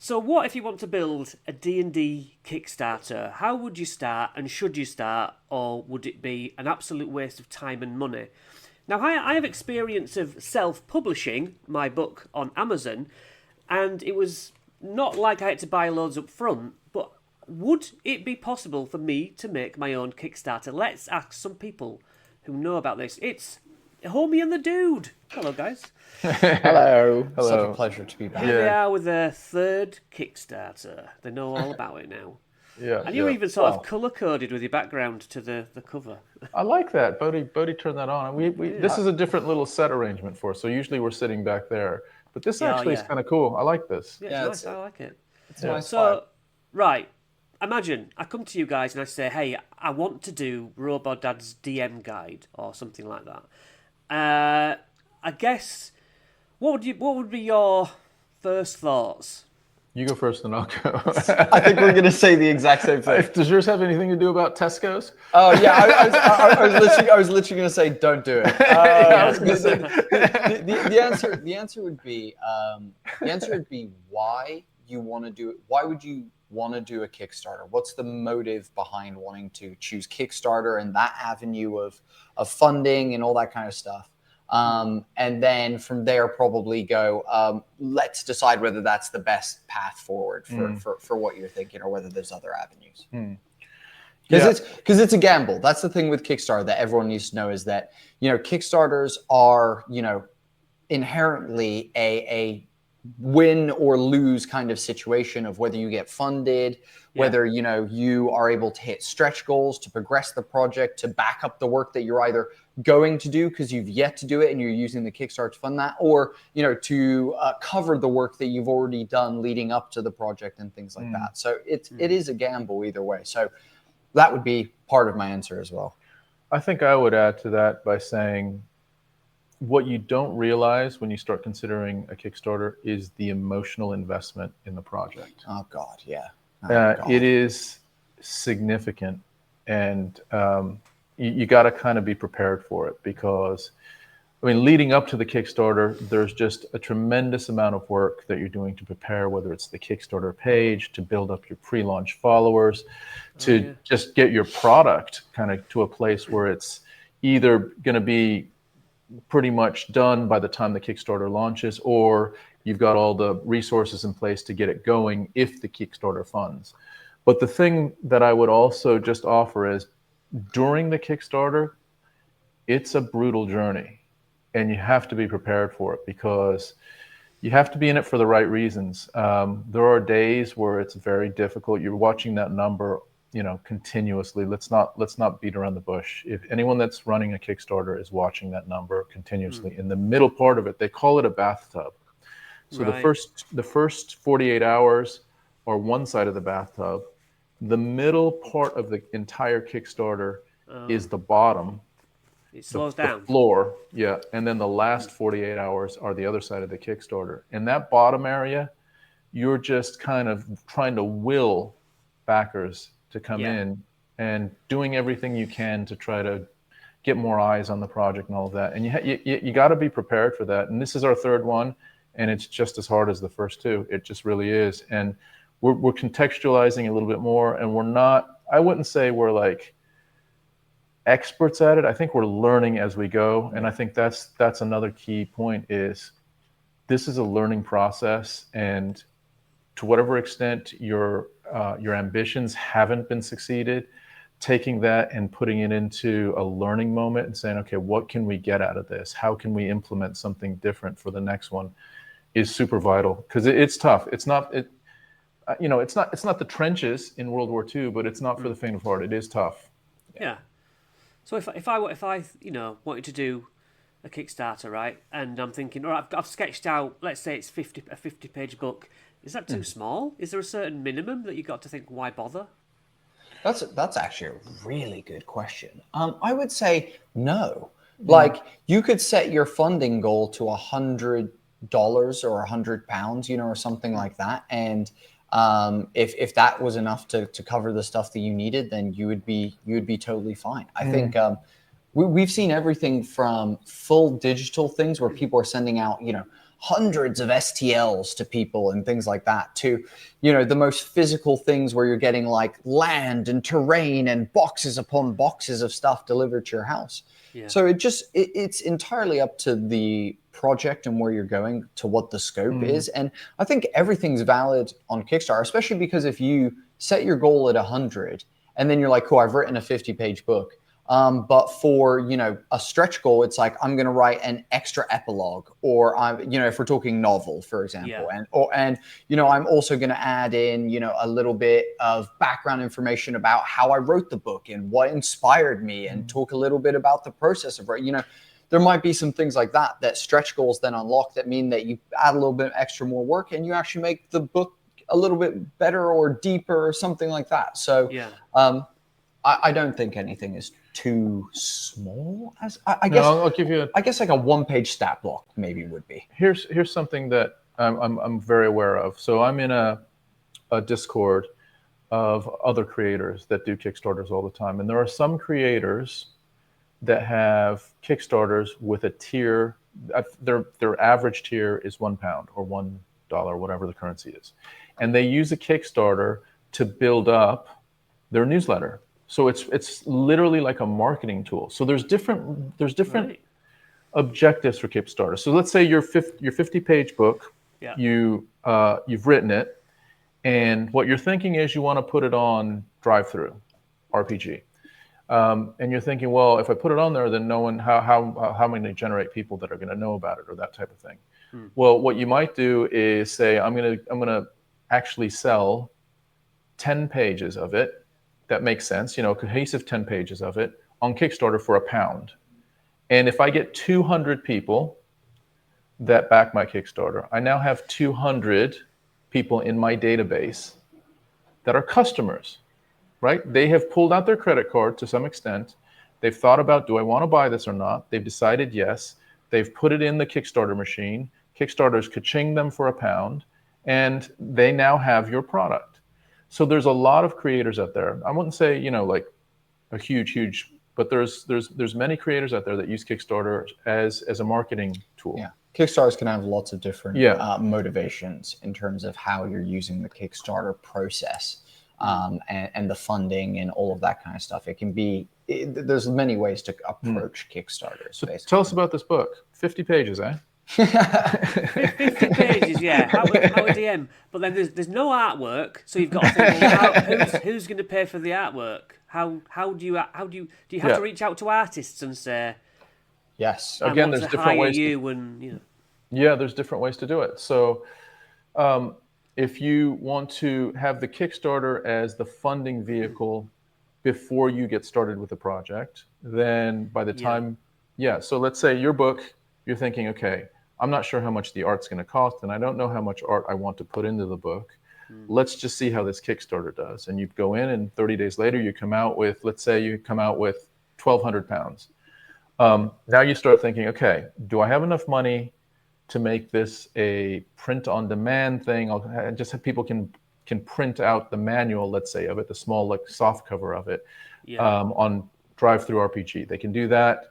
So what if you want to build a D&D Kickstarter? How would you start, and should you start, or would it be an absolute waste of time and money? Now, I have experience of self-publishing my book on Amazon, and it was not like I had to buy loads up front, but would it be possible for me to make my own Kickstarter? Let's ask some people who know about this. It's Homie and the Dude. Hello, guys. Hello. Hello. Such a pleasure to be back. Here they are with their third Kickstarter. They know all about it now. Yeah. And you're even sort of colour-coded with your background to the cover. I like that. Bodhi turned that on. This is a different little set arrangement for us. So usually we're sitting back there. But this actually is kind of cool. I like this. Yeah, it's nice. I like it. It's a nice So, vibe. right. Imagine I come to you guys and I say, hey, I want to do Robodad's DM guide or something like that. I guess, what would be your first thoughts? You go first and I'll go. I think we're going to say the exact same thing. Does yours have anything to do about Tesco's? Oh yeah, I was literally going to say don't do it. The answer would be why you want to do it. Why would you want to do a Kickstarter? What's the motive behind wanting to choose Kickstarter and that avenue of funding and all that kind of stuff? And then from there, probably go, let's decide whether that's the best path forward for what you're thinking, or whether there's other avenues. Because it's a gamble. That's the thing with Kickstarter that everyone needs to know, is that, Kickstarters are, inherently a win or lose kind of situation of whether you get funded, whether, you are able to hit stretch goals, to progress the project, to back up the work that you're either going to do because you've yet to do it and you're using the Kickstarter to fund that, or, to cover the work that you've already done leading up to the project and things like that. So it is a gamble either way. So that would be part of my answer as well. I think I would add to that by saying, what you don't realize when you start considering a Kickstarter is the emotional investment in the project. Oh God, yeah. It is significant, and you got to kind of be prepared for it, because, leading up to the Kickstarter, there's just a tremendous amount of work that you're doing to prepare, whether it's the Kickstarter page, to build up your pre-launch followers, to just get your product kind of to a place where it's either going to be pretty much done by the time the Kickstarter launches, or you've got all the resources in place to get it going if the Kickstarter funds. But the thing that I would also just offer is, during the Kickstarter, it's a brutal journey, and you have to be prepared for it, because you have to be in it for the right reasons. There are days where it's very difficult. You're watching that number, continuously. Let's not beat around the bush. If anyone that's running a Kickstarter is watching that number continuously, in the middle part of it, they call it a bathtub. So the first 48 hours are one side of the bathtub. The middle part of the entire Kickstarter is the bottom. It slows down. The floor, yeah. And then the last 48 hours are the other side of the Kickstarter. In that bottom area, you're just kind of trying to will backers to come in, and doing everything you can to try to get more eyes on the project and all of that. And you got to be prepared for that. And this is our third one, and it's just as hard as the first two. It just really is. And we're contextualizing a little bit more, and I wouldn't say we're like experts at it. I think we're learning as we go. And I think that's another key point, is this is a learning process, and to whatever extent your ambitions haven't been succeeded, taking that and putting it into a learning moment and saying, okay, what can we get out of this? How can we implement something different for the next one, is super vital, because it's tough. It's not the trenches in World War II, but it's not for the faint of heart. It is tough. Yeah. So if I wanted to do a Kickstarter, right, and I'm thinking, all right, I've sketched out, let's say it's a 50-page book. Is that too small? Is there a certain minimum that you got to think, why bother? That's actually a really good question. I would say no. Like, you could set your funding goal to $100 or £100, or something like that, and if that was enough to cover the stuff that you needed, then you would be totally fine. I think we've seen everything from full digital things where people are sending out hundreds of STLs to people and things like that, to, you know, the most physical things where you're getting like land and terrain and boxes upon boxes of stuff delivered to your house. Yeah. So it's entirely up to the project and where you're going, to what the scope is. And I think everything's valid on Kickstarter, especially because if you set your goal at 100 and then you're like, cool, I've written a 50-page book. But for, you know, a stretch goal, it's like, I'm going to write an extra epilogue, or I'm, you know, if we're talking novel, for example, and, you know, I'm also going to add in, you know, a little bit of background information about how I wrote the book and what inspired me, and talk a little bit about the process of writing. You know, there might be some things like that, that stretch goals then unlock, that mean that you add a little bit extra more work and you actually make the book a little bit better or deeper or something like that. So, I don't think anything is too small. As I guess, I'll give you. I guess like a one-page stat block maybe would be. Here's something that I'm very aware of. So I'm in a Discord of other creators that do Kickstarters all the time, and there are some creators that have Kickstarters with a tier. Their average tier is £1 or $1, whatever the currency is, and they use a Kickstarter to build up their newsletter. So it's literally like a marketing tool. So there's different Right. objectives for Kickstarter. So let's say your 50-page book, you've written it, and what you're thinking is you want to put it on Drive-Thru RPG, and you're thinking, well, if I put it on there, then no one, how am I going to generate people that are going to know about it, or that type of thing. Well, what you might do is say, I'm gonna actually sell 10 pages of it. That makes sense, you know, cohesive 10 pages of it on Kickstarter for £1. And if I get 200 people that back my Kickstarter, I now have 200 people in my database that are customers, right? They have pulled out their credit card to some extent. They've thought about, do I want to buy this or not? They've decided yes. They've put it in the Kickstarter machine. Kickstarter's ka-ching them for £1, and they now have your product. So there's a lot of creators out there. I wouldn't say, you know, like a huge, but there's many creators out there that use Kickstarter as a marketing tool. Yeah, Kickstarters can have lots of different motivations in terms of how you're using the Kickstarter process, and the funding and all of that kind of stuff. It can be, there's many ways to approach Kickstarters. So tell us about this book. 50 pages, eh? 50 pages, yeah. How a DM, but then there's no artwork, so you've got to think, well, who's going to pay for the artwork? How do you have to reach out to artists and say, yes? Again, there's different ways. Yeah, there's different ways to do it. So, if you want to have the Kickstarter as the funding vehicle before you get started with the project, then by the time, so let's say your book, you're thinking, okay, I'm not sure how much the art's going to cost, and I don't know how much art I want to put into the book. Let's just see how this Kickstarter does. And you go in, and 30 days later, you come out with, let's say you come out with £1,200. Now you start thinking, okay, do I have enough money to make this a print-on-demand thing? I'll just have people can print out the manual, let's say, of it, the small like soft cover of it, on Drive-Thru RPG. They can do that.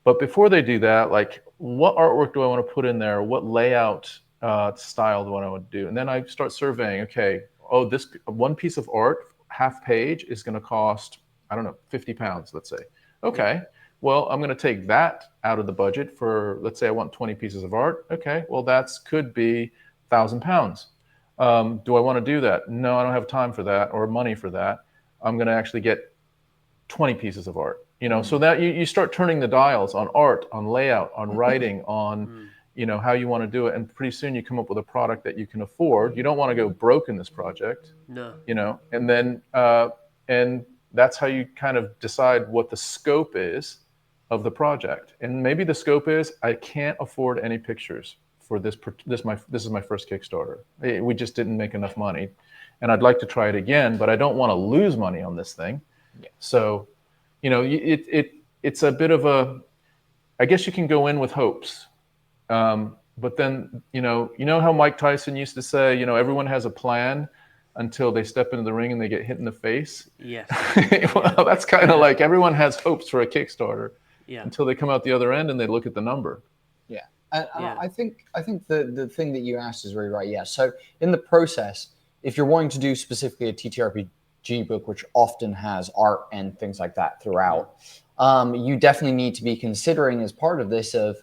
But before they do that, like, what artwork do I want to put in there? What layout style do I want to do? And then I start surveying, okay, this one piece of art, half page, is going to cost, I don't know, £50, let's say. Okay, well, I'm going to take that out of the budget for, let's say I want 20 pieces of art. Okay, well, could be £1,000. Do I want to do that? No, I don't have time for that or money for that. I'm going to actually get 20 pieces of art. You know, so that you start turning the dials on art, on layout, on writing, on, you know, how you want to do it. And pretty soon you come up with a product that you can afford. You don't want to go broke in this project. No. You know, and then, and that's how you kind of decide what the scope is of the project. And maybe the scope is, I can't afford any pictures for this is my first Kickstarter. We just didn't make enough money. And I'd like to try it again, but I don't want to lose money on this thing. Yeah. So, you know, it's a bit of a, I guess you can go in with hopes, but then, you know how Mike Tyson used to say, you know, everyone has a plan until they step into the ring and they get hit in the face. Yes. Well, that's kind of like everyone has hopes for a Kickstarter until they come out the other end and they look at the number. Yeah. And Yeah. I think the thing that you asked is really right. Yeah. So in the process, if you're wanting to do specifically a TTRPG book, which often has art and things like that throughout, you definitely need to be considering as part of this of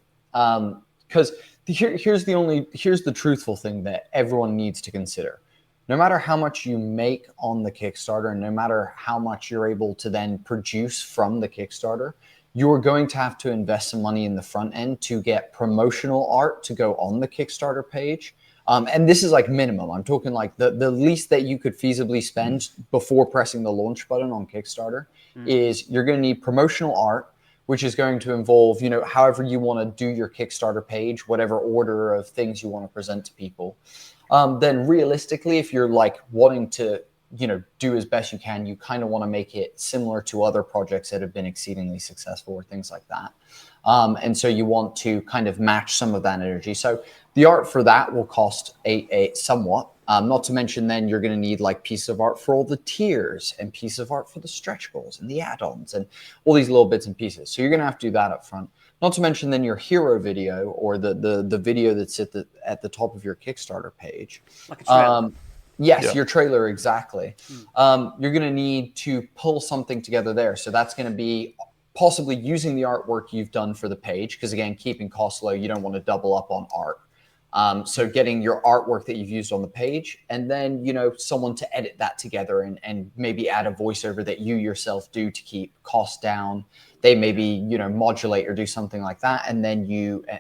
because here's the truthful thing that everyone needs to consider. No matter how much you make on the Kickstarter, and no matter how much you're able to then produce from the Kickstarter, you're going to have to invest some money in the front end to get promotional art to go on the Kickstarter page. And this is like minimum. I'm talking like the least that you could feasibly spend before pressing the launch button on Kickstarter is you're going to need promotional art, which is going to involve, however you want to do your Kickstarter page, whatever order of things you want to present to people. Then realistically, if you're like wanting to, do as best you can, you kind of want to make it similar to other projects that have been exceedingly successful or things like that. And so you want to kind of match some of that energy. So the art for that will cost a somewhat, not to mention then you're going to need like pieces of art for all the tiers and pieces of art for the stretch goals and the add-ons and all these little bits and pieces. So you're going to have to do that up front. Not to mention then your hero video or the video that's at the top of your Kickstarter page. Like a trailer. Yes, Yeah. your trailer, exactly. You're going to need to pull something together there. So that's going to be possibly using the artwork you've done for the page, because again, keeping costs low, you don't want to double up on art. So getting your artwork that you've used on the page, and then, someone to edit that together and maybe add a voiceover that you yourself do to keep costs down. They maybe, modulate or do something like that. And then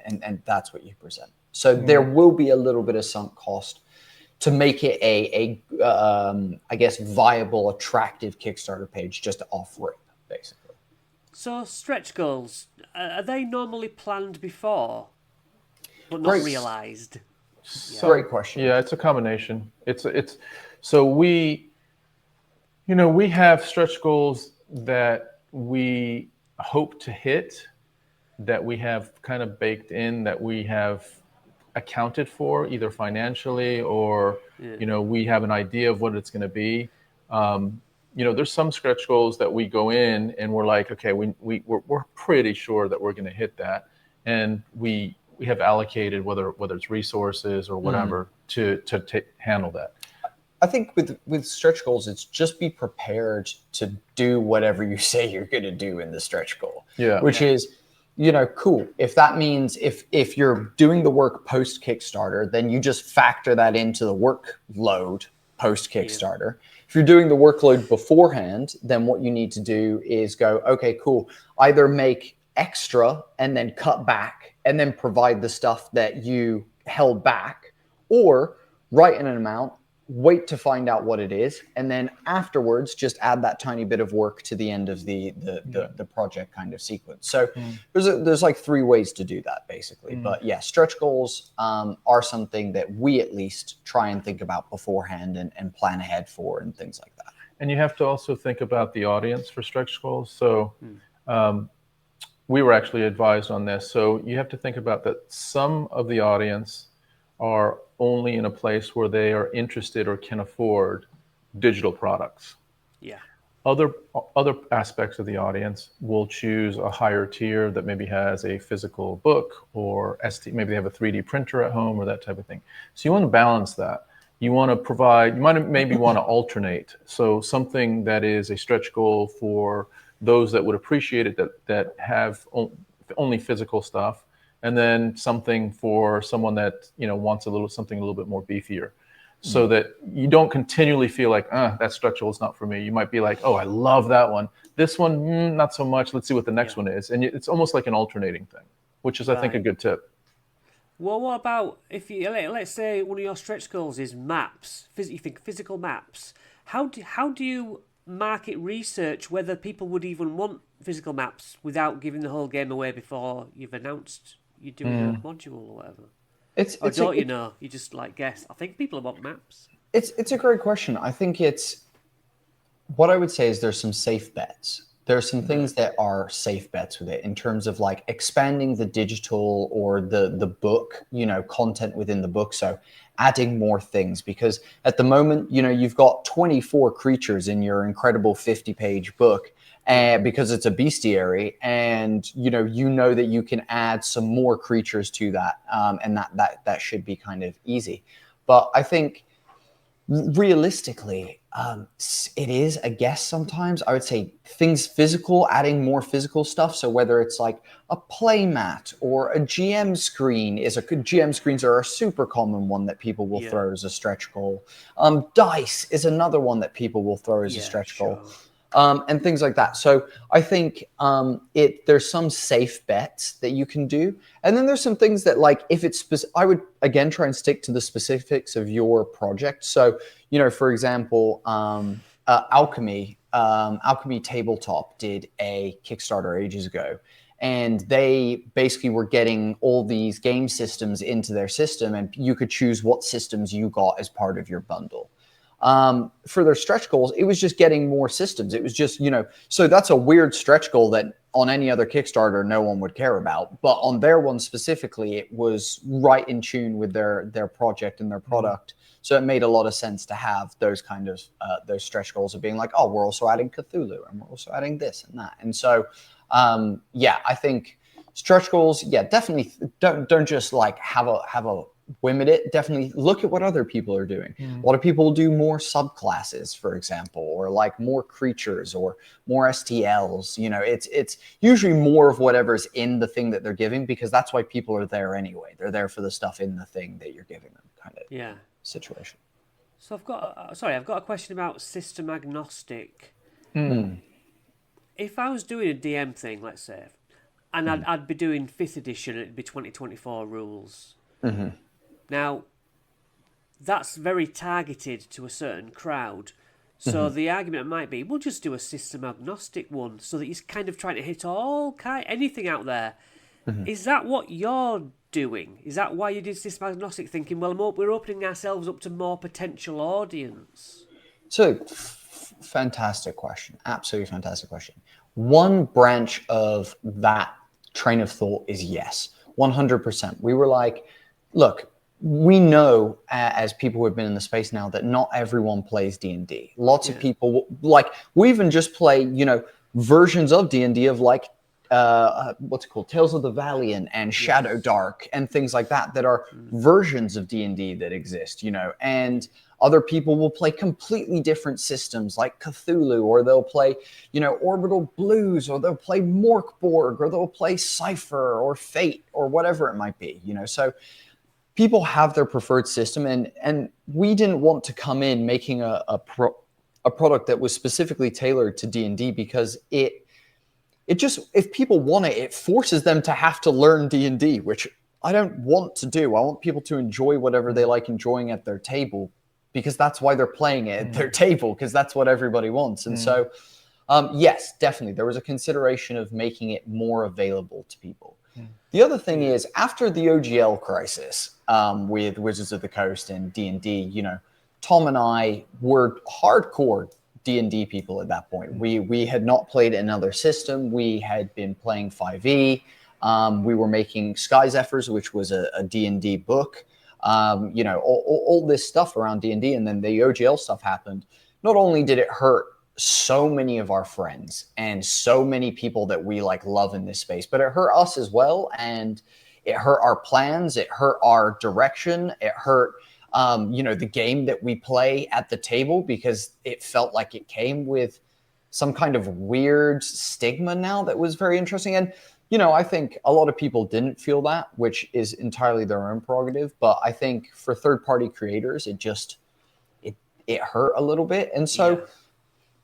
and that's what you present. So there will be a little bit of sunk cost to make it I guess, viable, attractive Kickstarter page just off rip, basically. So stretch goals, are they normally planned before, but not realised? Great question. Yeah, it's a combination. So we have stretch goals that we hope to hit, that we have kind of baked in, that we have accounted for either financially or we have an idea of what it's going to be. There's some stretch goals that we go in and we're like, okay, we're pretty sure that we're going to hit that, and we have allocated whether it's resources or whatever to handle that. I think with stretch goals, it's just be prepared to do whatever you say you're going to do in the stretch goal. Yeah. Which is, cool. If that means if you're doing the work post Kickstarter, then you just factor that into the workload post Kickstarter. Yeah. If you're doing the workload beforehand, then what you need to do is go, okay, cool. Either make extra and then cut back and then provide the stuff that you held back, or write in an amount, wait to find out what it is, and then afterwards just add that tiny bit of work to the end of the project kind of sequence. So there's like 3 ways to do that, basically. But yeah, stretch goals are something that we at least try and think about beforehand and plan ahead for and things like that. And you have to also think about the audience for stretch goals. So we were actually advised on this. So you have to think about that some of the audience are only in a place where they are interested or can afford digital products. Yeah. Other aspects of the audience will choose a higher tier that maybe has a physical book or maybe they have a 3D printer at home or that type of thing. So you want to balance that. You want to provide, you might maybe want to alternate. So something that is a stretch goal for those that would appreciate it, that have only physical stuff, and then something for someone that wants something a little bit more beefier, so that you don't continually feel like that stretch goal is not for me. You might be like, oh, I love that one. This one, not so much. Let's see what the next one is, and it's almost like an alternating thing, which is I think a good tip. Well, what about if let's say one of your stretch goals is maps? You think physical maps? How do you market research whether people would even want physical maps without giving the whole game away before you've announced you're doing a module or whatever? You just like guess. I think people want maps. It's a great question. I think what I would say is there's some safe bets. There are some things that are safe bets with it in terms of like expanding the digital or the book, content within the book. So adding more things, because at the moment, you've got 24 creatures in your incredible 50-page book, and because it's a bestiary, and you know that you can add some more creatures to that, and that should be kind of easy. But I think realistically, it is, I guess, sometimes I would say things physical, adding more physical stuff. So whether it's like a play mat or a GM screen, GM screens are a super common one that people will throw as a stretch goal. Dice is another one that people will throw as a stretch goal. And things like that. So I think there's some safe bets that you can do. And then there's some things that, like, if it's I would, again, try and stick to the specifics of your project. So, for example, Alchemy Tabletop did a Kickstarter ages ago. And they basically were getting all these game systems into their system, and you could choose what systems you got as part of your bundle. For their stretch goals, it was just getting more systems. It was just, so that's a weird stretch goal that on any other Kickstarter, no one would care about. But on their one specifically, it was right in tune with their project and their product. So it made a lot of sense to have those kind of, those stretch goals of being like, oh, we're also adding Cthulhu and we're also adding this and that. And so, I think stretch goals, definitely don't just like have a whim at it. Definitely look at what other people are doing. A lot of people do more subclasses, for example, or like more creatures or more STLs. It's usually more of whatever's in the thing that they're giving, because that's why people are there anyway. They're there for the stuff in the thing that you're giving them, kind of situation. So I've got a question about system agnostic. If I was doing a DM thing, let's say, and I'd be doing 5th edition, it'd be 2024 rules. Now, that's very targeted to a certain crowd. So the argument might be, we'll just do a system agnostic one, so that you're kind of trying to hit anything out there. Is that what you're doing? Is that why you did system agnostic, thinking, well, we're opening ourselves up to more potential audience? So, fantastic question. Absolutely fantastic question. One branch of that train of thought is yes, 100%. We were like, look, we know as people who have been in the space now that not everyone plays D&D. Lots of people, like, we even just play, versions of D&D of like, what's it called? Tales of the Valiant and Shadow Dark and things like that are versions of D&D that exist, and other people will play completely different systems like Cthulhu, or they'll play, Orbital Blues, or they'll play Morkborg, or they'll play Cypher or Fate or whatever it might be, so people have their preferred system, and we didn't want to come in making a product that was specifically tailored to D&D, because it just, if people want it, it forces them to have to learn D&D, which I don't want to do. I want people to enjoy whatever they like enjoying at their table, because that's why they're playing it at their table, because that's what everybody wants. And so, yes, definitely, there was a consideration of making it more available to people. The other thing is, after the OGL crisis with Wizards of the Coast and D&D, Tom and I were hardcore D&D people at that point. We had not played another system. We had been playing 5e. We were making Sky Zephyrs, which was a D&D book. All this stuff around D&D, and then the OGL stuff happened. Not only did it hurt so many of our friends and so many people that we like love in this space, but it hurt us as well, and it hurt our plans, it hurt our direction, it hurt the game that we play at the table, because it felt like it came with some kind of weird stigma now that was very interesting. And I think a lot of people didn't feel that, which is entirely their own prerogative, but I think for third-party creators, it hurt a little bit. And so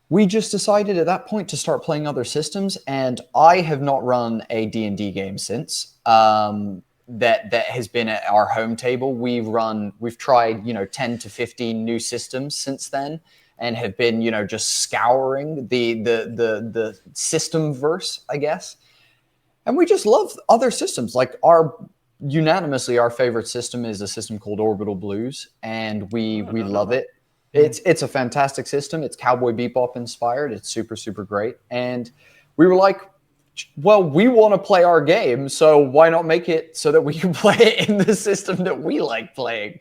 we just decided at that point to start playing other systems, and I have not run a D&D game since. That has been at our home table. We've tried 10 to 15 new systems since then, and have been just scouring the system verse, I guess. And we just love other systems. Like unanimously our favorite system is a system called Orbital Blues, and we love it. It's a fantastic system. It's Cowboy Bebop inspired. It's super, super great. And we were like, well, we want to play our game, so why not make it so that we can play it in the system that we like playing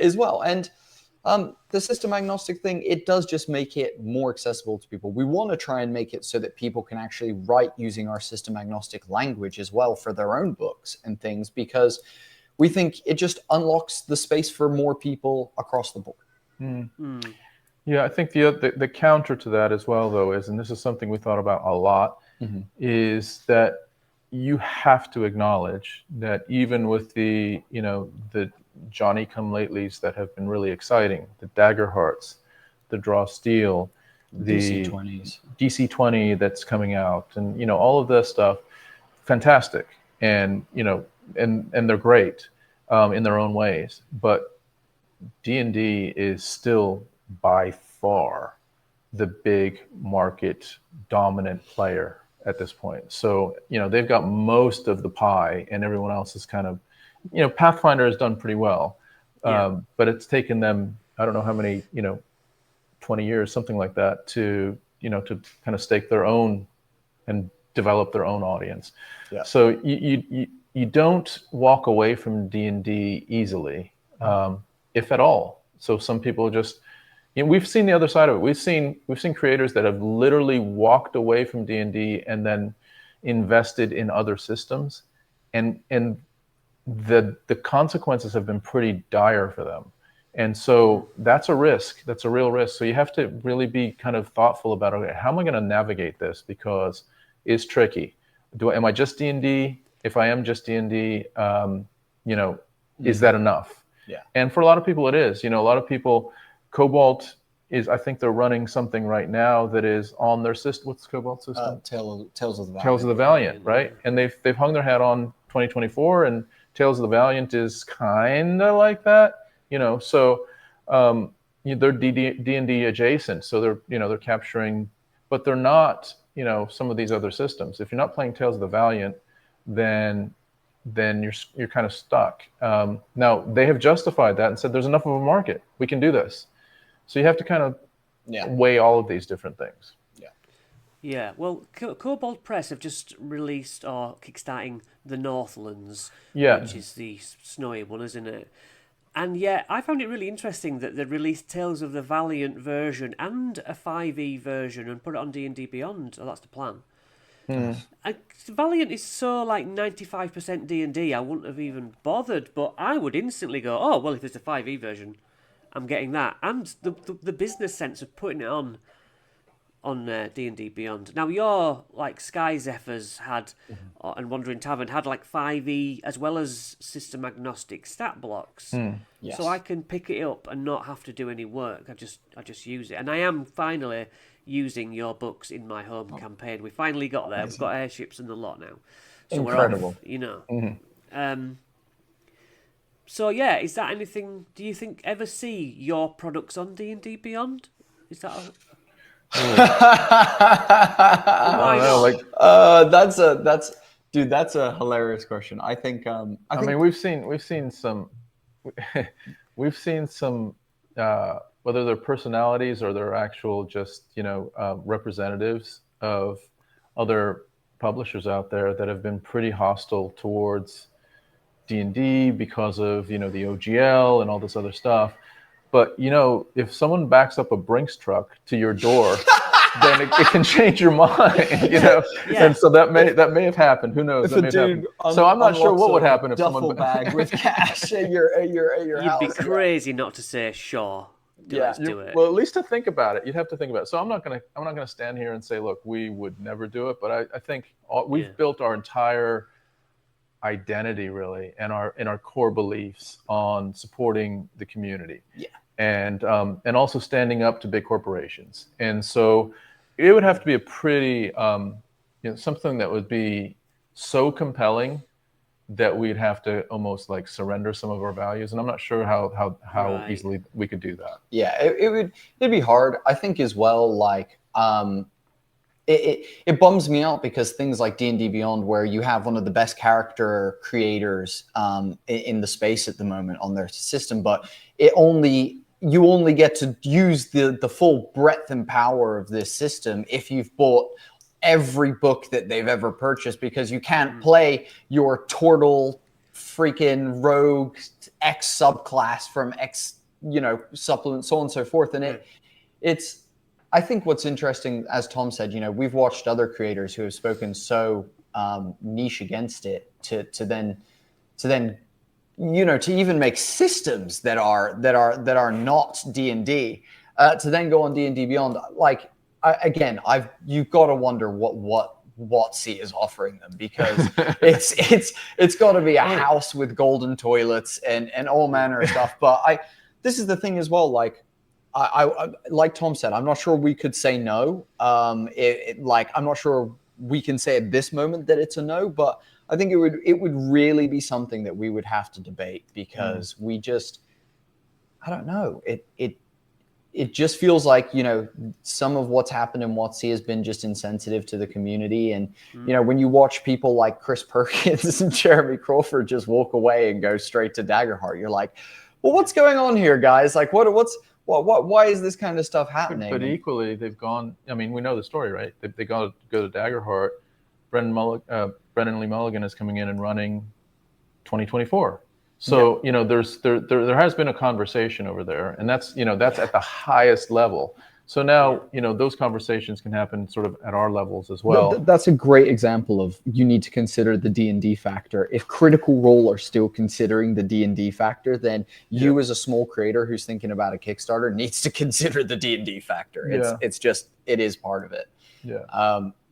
as well? And The system agnostic thing, it does just make it more accessible to people. We want to try and make it so that people can actually write using our system agnostic language as well for their own books and things, because we think it just unlocks the space for more people across the board. Yeah, I think the counter to that as well, though, is, and this is something we thought about a lot, is that you have to acknowledge that even with the Johnny come latelys that have been really exciting, the Dagger Hearts, the Draw Steel, the DC-20 that's coming out, and all of this stuff, fantastic, and and they're great in their own ways, but D&D is still by far the big market dominant player at this point. So, they've got most of the pie and everyone else is kind of, Pathfinder has done pretty well. But it's taken them, I don't know how many, 20 years, something like that, to kind of stake their own and develop their own audience. Yeah. So you don't walk away from D&D easily, if at all. So some people just, we've seen the other side of it. We've seen creators that have literally walked away from D&D and then invested in other systems, and the consequences have been pretty dire for them. And so that's a risk. That's a real risk. So you have to really be kind of thoughtful about, okay, how am I going to navigate this? Because it's tricky. Am I just D&D? If I am just D&D, is that enough? Yeah. And for a lot of people, it is. A lot of people, Cobalt is, I think they're running something right now that is on their system. What's Cobalt's system? Tales of the Valiant. Tales of the Valiant, right? And they've hung their hat on 2024, and Tales of the Valiant is kind of like that, So they're D&D adjacent, so they're capturing, but they're not, some of these other systems. If you're not playing Tales of the Valiant, then you're kind of stuck. Now they have justified that and said there's enough of a market. We can do this. So you have to kind of weigh all of these different things. Yeah, well, Cobalt Press have just released or kickstarting The Northlands, which is the snowy one, isn't it? And I found it really interesting that they released Tales of the Valiant version and a 5e version and put it on D&D Beyond. Oh, that's the plan. And Valiant is so like 95% D&D, I wouldn't have even bothered, but I would instantly go, oh, well, if there's a 5e version, I'm getting that. And the business sense of putting it on D&D Beyond. Now, your like Sky Zephyrs had, and Wandering Tavern had like 5e as well as system agnostic stat blocks. Yes. So I can pick it up and not have to do any work. I just use it. And I am finally using your books in my home campaign. We finally got there. We've got airships and the lot now. So incredible. We're off, So is that anything? Do you think ever see your products on D&D Beyond? Is that? That's a hilarious question. I think. I mean, we've seen some, whether they're personalities or they're actual just representatives of other publishers out there that have been pretty hostile towards D&D because of the OGL and all this other stuff. But if someone backs up a Brinks truck to your door, then it can change your mind. And so that may have happened. Who knows? So I'm not sure what would happen if duffel someone bag with cash at your house. You'd be crazy not to say sure. Let's do it. Well, at least to think about it, you'd have to think about it. So I'm not gonna stand here and say, look, we would never do it. But I think we've built our entire identity really and our core beliefs on supporting the community. Yeah. And also standing up to big corporations. And so it would have to be a pretty something that would be so compelling that we'd have to almost like surrender some of our values. And I'm not sure how easily we could do that. Yeah, it'd be hard. I think as well, like it bums me out because things like D&D Beyond, where you have one of the best character creators in the space at the moment on their system, but you only get to use the full breadth and power of this system if you've bought every book that they've ever purchased, because you can't play your turtle freaking rogue X subclass from X supplements, so on and so forth. And I think what's interesting, as Tom said, we've watched other creators who have spoken so niche against it to then to even make systems that are not D&D, to then go on D&D Beyond. Like, you've got to wonder what WotC is offering them, because it's got to be a house with golden toilets and all manner of stuff. But this is the thing as well. Like, I like Tom said, I'm not sure we could say no. I'm not sure we can say at this moment that it's a no, but I think it would really be something that we would have to debate, because we just, I don't know. It just feels like, some of what's happened in WotC has been just insensitive to the community. And, when you watch people like Chris Perkins and Jeremy Crawford just walk away and go straight to Daggerheart, you're like, well, what's going on here, guys? Like, why is this kind of stuff happening? But equally, they've gone, I mean, we know the story, right? They go to Daggerheart. Brendan Lee Mulligan is coming in and running 2024. So, there has been a conversation over there, and that's at the highest level. So now, those conversations can happen sort of at our levels as well. That's a great example of, you need to consider the D&D factor. If Critical Role are still considering the D&D factor, then you as a small creator who's thinking about a Kickstarter needs to consider the D&D factor. It is part of it. Yeah.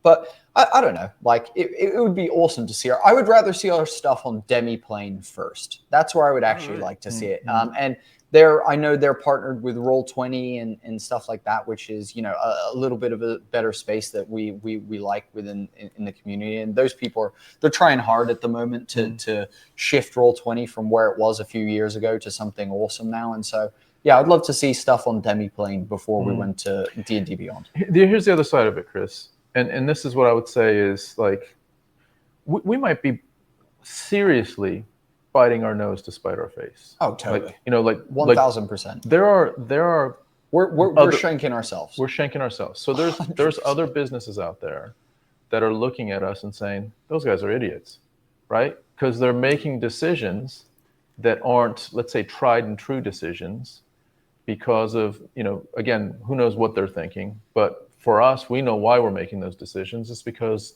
But I don't know. Like, it would be awesome to see I would rather see our stuff on Demiplane first. That's where I would actually like to see it. And I know they're partnered with Roll20 and stuff like that, which is, a little bit of a better space that we like within in the community. And those people they're trying hard at the moment to shift Roll20 from where it was a few years ago to something awesome now. And so, yeah, I'd love to see stuff on Demiplane before we went to D&D Beyond. Here's the other side of it, Chris. And this is what I would say is, like, we might be seriously biting our nose to spite our face. Oh, totally. Like 1,000%. There are we're shanking ourselves. We're shanking ourselves. So there's other businesses out there that are looking at us and saying, those guys are idiots, right? Because they're making decisions that aren't, let's say, tried and true decisions, because of, again, who knows what they're thinking. But for us, we know why we're making those decisions. It's because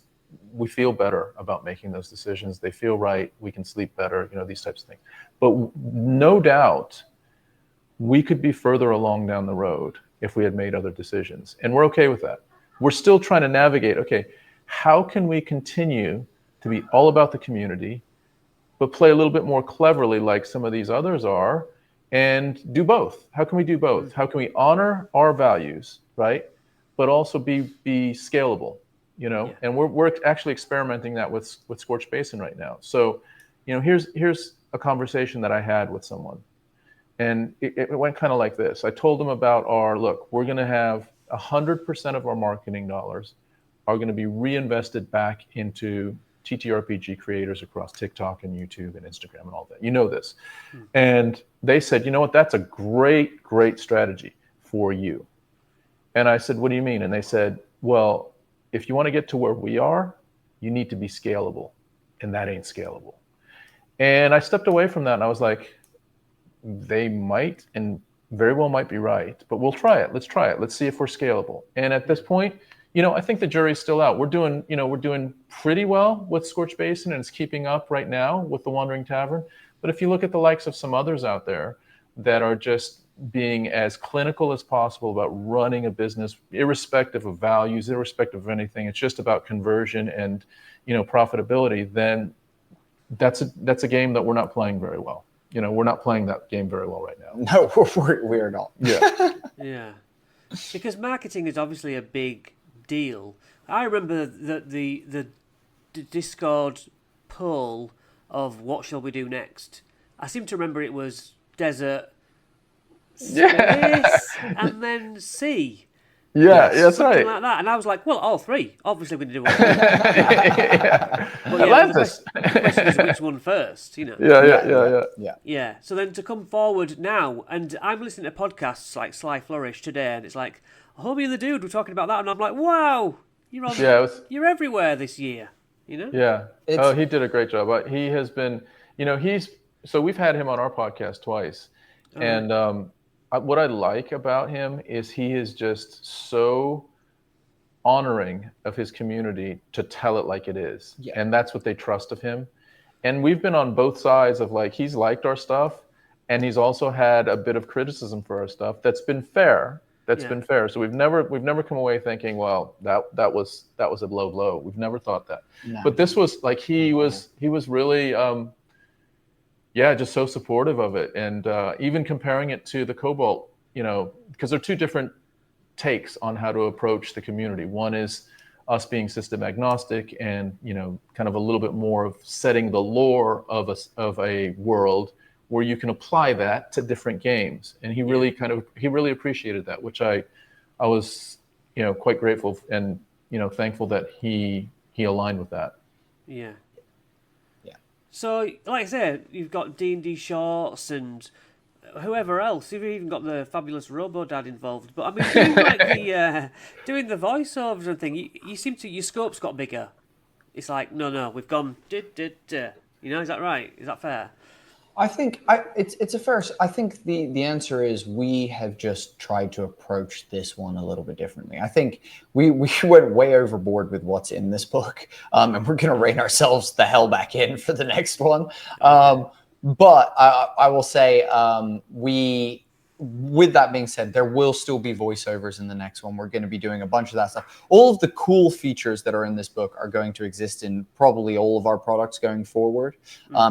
we feel better about making those decisions. They feel right. We can sleep better, these types of things. But no doubt, we could be further along down the road if we had made other decisions. And we're okay with that. We're still trying to navigate, okay, how can we continue to be all about the community, but play a little bit more cleverly like some of these others are, and do both? How can we do both? How can we honor our values, right? But also be scalable, and we're actually experimenting that with Scorched Basin right now. So, here's a conversation that I had with someone, and it went kind of like this. I told them about we're going to have 100% of our marketing dollars are going to be reinvested back into TTRPG creators across TikTok and YouTube and Instagram and all that. This. And they said, you know what, that's a great, great strategy for you. And I said, what do you mean? And they said, well, if you want to get to where we are, you need to be scalable. And that ain't scalable. And I stepped away from that, and I was like, they might and very well might be right, but we'll try it. Let's try it. Let's see if we're scalable. And at this point, I think the jury's still out. We're doing pretty well with Scorched Basin, and it's keeping up right now with the Wandering Tavern. But if you look at the likes of some others out there that are just being as clinical as possible about running a business, irrespective of values, irrespective of anything, it's just about conversion and profitability, then that's a game that we're not playing very well. We're not playing that game very well right now. No, we're not. Yeah. Yeah, because marketing is obviously a big deal. I remember that the Discord poll of what shall we do next. I seem to remember it was desert, space, and then sea. Yeah, that's right. Like that. And I was like, well, all three. Obviously, we need to do all three. But Atlantis. The question is which one first, Yeah. So then to come forward now, and I'm listening to podcasts like Sly Flourish today, and it's like, Homie and the Dude were talking about that, and I'm like, wow, you're everywhere this year, Yeah. He did a great job. He has been, so we've had him on our podcast twice, and what I like about him is he is just so honoring of his community to tell it like it is. Yeah. And that's what they trust of him. And we've been on both sides of like, he's liked our stuff and he's also had a bit of criticism for our stuff that's been fair. So we've never come away thinking, well, that was a low blow. We've never thought that. No. But this was like, he was really just so supportive of it. And even comparing it to the Cobalt, because they're two different takes on how to approach the community. One is us being system agnostic and, kind of a little bit more of setting the lore of a world where you can apply that to different games. And he really appreciated that, which I was, quite grateful and, thankful that he aligned with that. Yeah. Yeah. So, like I said, you've got D&D shorts and whoever else. You've even got the fabulous Robo Dad involved. But I mean, doing the voiceovers and thing, you seem to, your scope's got bigger. It's like, no, we've gone, is that right? Is that fair? I think it's a fair. I think the answer is we have just tried to approach this one a little bit differently. I think we went way overboard with what's in this book, and we're going to rein ourselves the hell back in for the next one. But I will say with that being said, there will still be voiceovers in the next one. We're going to be doing a bunch of that stuff. All of the cool features that are in this book are going to exist in probably all of our products going forward,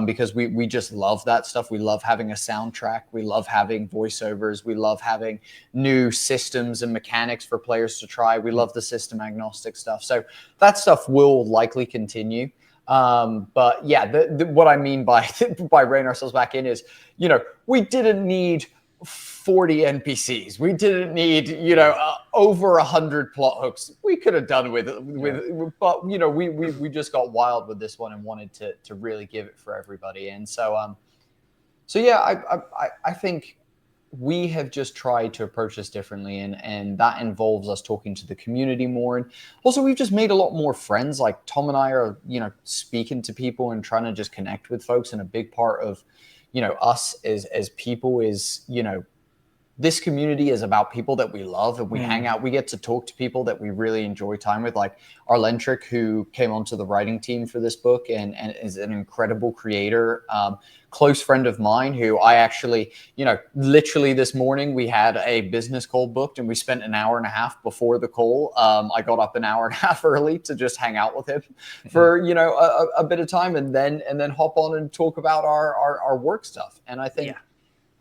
because we just love that stuff. We love having a soundtrack. We love having voiceovers. We love having new systems and mechanics for players to try. We love the system agnostic stuff. So that stuff will likely continue. But yeah, what I mean by rein ourselves back in is, we didn't need 40 NPCs. We didn't need, over 100 plot hooks. We could have done but we just got wild with this one and wanted to really give it for everybody. And so I think we have just tried to approach this differently, and that involves us talking to the community more. And also we've just made a lot more friends. Like Tom and I are, speaking to people and trying to just connect with folks. And a big part of, us as people is, this community is about people that we love, and we hang out. We get to talk to people that we really enjoy time with, like Arlentric, who came onto the writing team for this book and is an incredible creator. Close friend of mine who I actually, literally this morning we had a business call booked and we spent an hour and a half before the call. I got up an hour and a half early to just hang out with him for, a bit of time and then hop on and talk about our work stuff. And I think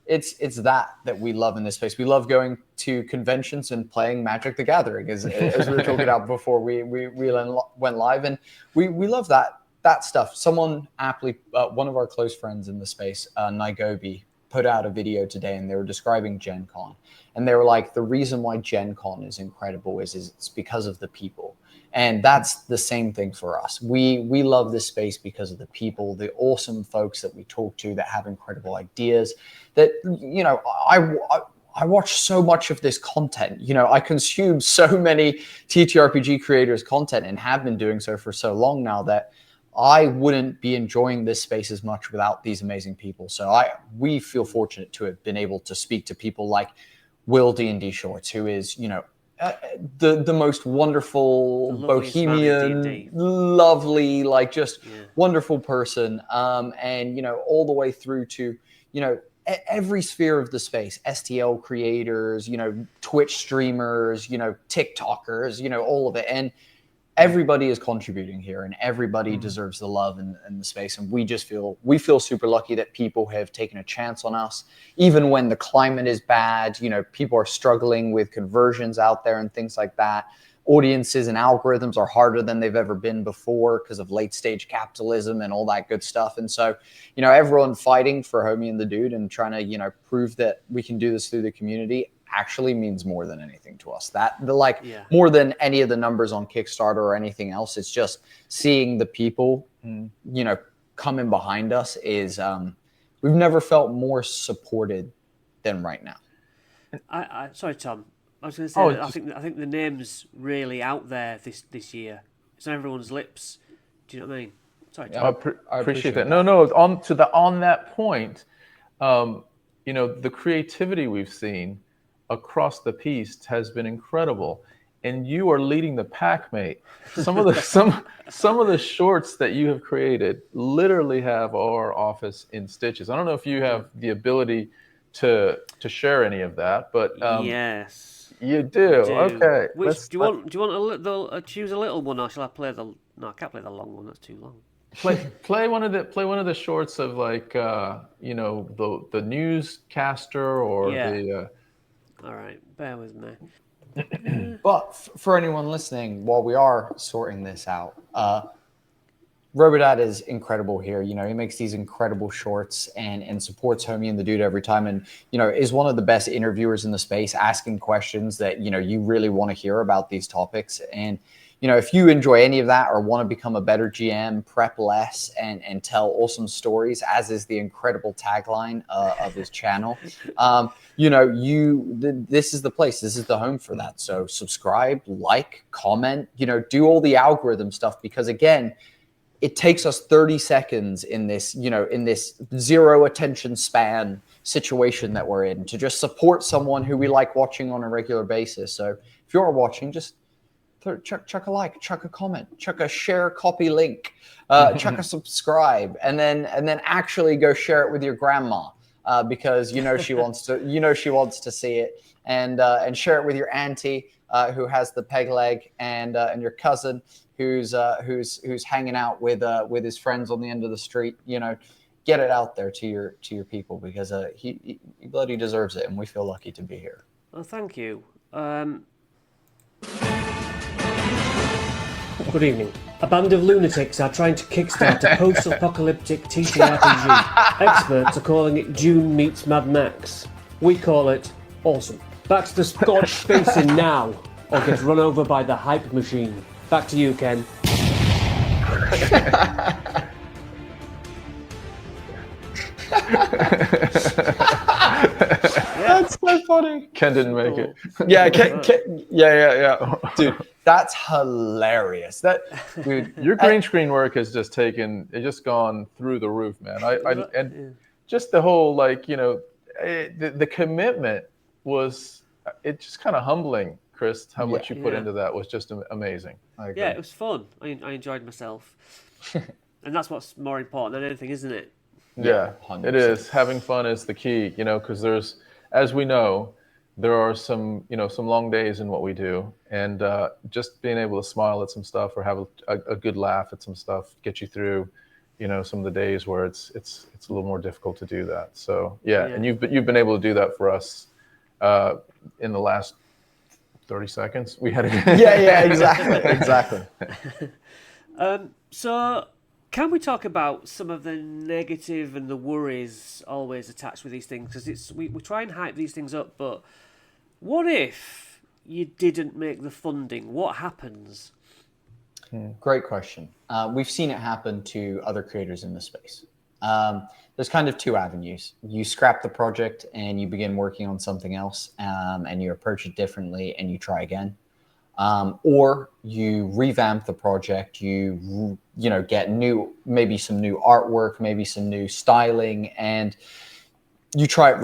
it's that we love in this space. We love going to conventions and playing Magic the Gathering, as we were talking about before we went live. And we love that stuff. Someone aptly, one of our close friends in the space, Naigobi, put out a video today, and they were describing Gen Con. And they were like, the reason why Gen Con is incredible is it's because of the people. And that's the same thing for us. We love this space because of the people, the awesome folks that we talk to that have incredible ideas. That, I watch so much of this content. I consume so many TTRPG creators' content and have been doing so for so long now that I wouldn't be enjoying this space as much without these amazing people. So we feel fortunate to have been able to speak to people like Will D&D Shorts, who is, the most wonderful, bohemian, lovely, wonderful person. And, all the way through to, every sphere of the space, STL creators, Twitch streamers, TikTokers, all of it. And everybody is contributing here, and everybody deserves the love and the space. And we feel super lucky that people have taken a chance on us, even when the climate is bad. People are struggling with conversions out there and things like that. Audiences and algorithms are harder than they've ever been before because of late stage capitalism and all that good stuff. And so, everyone fighting for Homie and the Dude and trying to, prove that we can do this through the community actually means more than anything to us. More than any of the numbers on Kickstarter or anything else. It's just seeing the people, coming behind us is, we've never felt more supported than right now. Sorry, Tom. I was going to say I think the name's really out there this year. It's on everyone's lips. Do you know what I mean? Sorry, Tom. I appreciate that. No. On that point, the creativity we've seen across the piece has been incredible. And you are leading the pack, mate. Some of the some of the shorts that you have created literally have our office in stitches. I don't know if you have the ability to share any of that, but yes, you do. do. Okay, Which do you want? Do you want a little? Choose a little one, or shall I play the? No, I can't play the long one. That's too long. play one of the shorts of like the newscaster or Yeah. the. All right, bear with me. But for anyone listening, while we are sorting this out, Robodad is incredible here. He makes these incredible shorts and supports Homie and the Dude every time, and is one of the best interviewers in the space, asking questions that you really want to hear about these topics. And if you enjoy any of that or want to become a better GM, prep less, and tell awesome stories, as is the incredible tagline of his channel, this is the place. This is the home for that. So subscribe, like, comment, do all the algorithm stuff, because again, it takes us 30 seconds in this zero attention span situation that we're in to just support someone who we like watching on a regular basis. So if you're watching, just chuck a like, chuck a comment, chuck a share copy link, chuck a subscribe, and then actually go share it with your grandma, because she wants to see it, and share it with your auntie who has the peg leg, and your cousin who's hanging out with his friends on the end of the street. Get it out there to your people, because he bloody deserves it, and we feel lucky to be here. Well, thank you. Good evening. A band of lunatics are trying to kickstart a post-apocalyptic TTRPG. Experts are calling it Dune meets Mad Max. We call it awesome. Back to the Scotch facing now, or get run over by the hype machine. Back to you, Ken. That's so funny. Ken didn't make it. Yeah, yeah. Dude, that's hilarious. Your green screen work has just gone through the roof, man. Just the whole the commitment was, it just kind of humbling, Chris. How much you put into that was just amazing. Yeah, it was fun. I enjoyed myself, and that's what's more important than anything, isn't it? Yeah, 100%. It is. Having fun is the key, because there's, as we know, there are some long days in what we do, and just being able to smile at some stuff or have a good laugh at some stuff, get you through, some of the days where it's a little more difficult to do that. So and you've been able to do that for us in the last 30 seconds. We had exactly. So, can we talk about some of the negative and the worries always attached with these things? Because we try and hype these things up, but what if you didn't make the funding? What happens? Great question. We've seen it happen to other creators in the space. There's kind of two avenues. You scrap the project and you begin working on something else, and you approach it differently and you try again. Or you revamp the project, you get maybe some new artwork, maybe some new styling, and you try and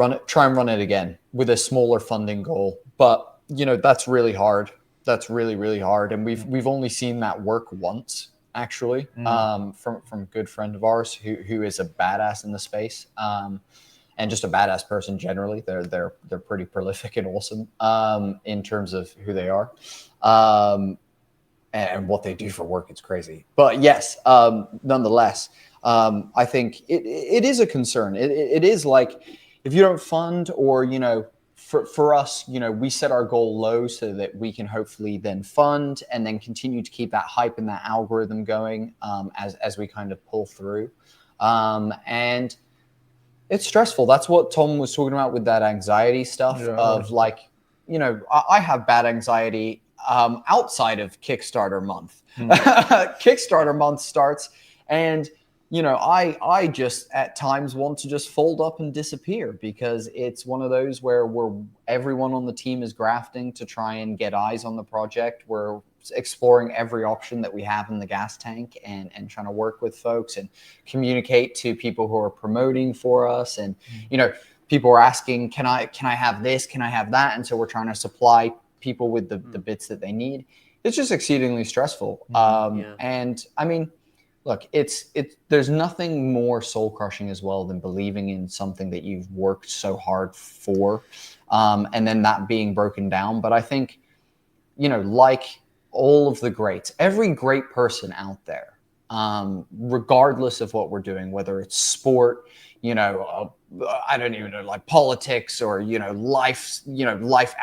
run it again with a smaller funding goal. But that's really hard. That's really, really hard. And we've only seen that work once, actually, from a good friend of ours who is a badass in the space. And just a badass person generally. They're pretty prolific and awesome in terms of who they are, and what they do for work. It's crazy. But yes, nonetheless, I think it is a concern. It is like, if you don't fund, or for us, we set our goal low so that we can hopefully then fund and then continue to keep that hype and that algorithm going as we kind of pull through, and it's stressful. That's what Tom was talking about with that anxiety stuff of I have bad anxiety outside of Kickstarter month. Kickstarter month starts, and I just at times want to just fold up and disappear, because it's one of those where everyone on the team is grafting to try and get eyes on the project. We're exploring every option that we have in the gas tank, and trying to work with folks and communicate to people who are promoting for us. And people are asking, can I have this? Can I have that? And so we're trying to supply people with the bits that they need. It's just exceedingly stressful. And I mean, look, there's nothing more soul crushing as well than believing in something that you've worked so hard for, and then that being broken down. But I think, like all of the greats, every great person out there, regardless of what we're doing, whether it's sport, I don't even know, like politics or, life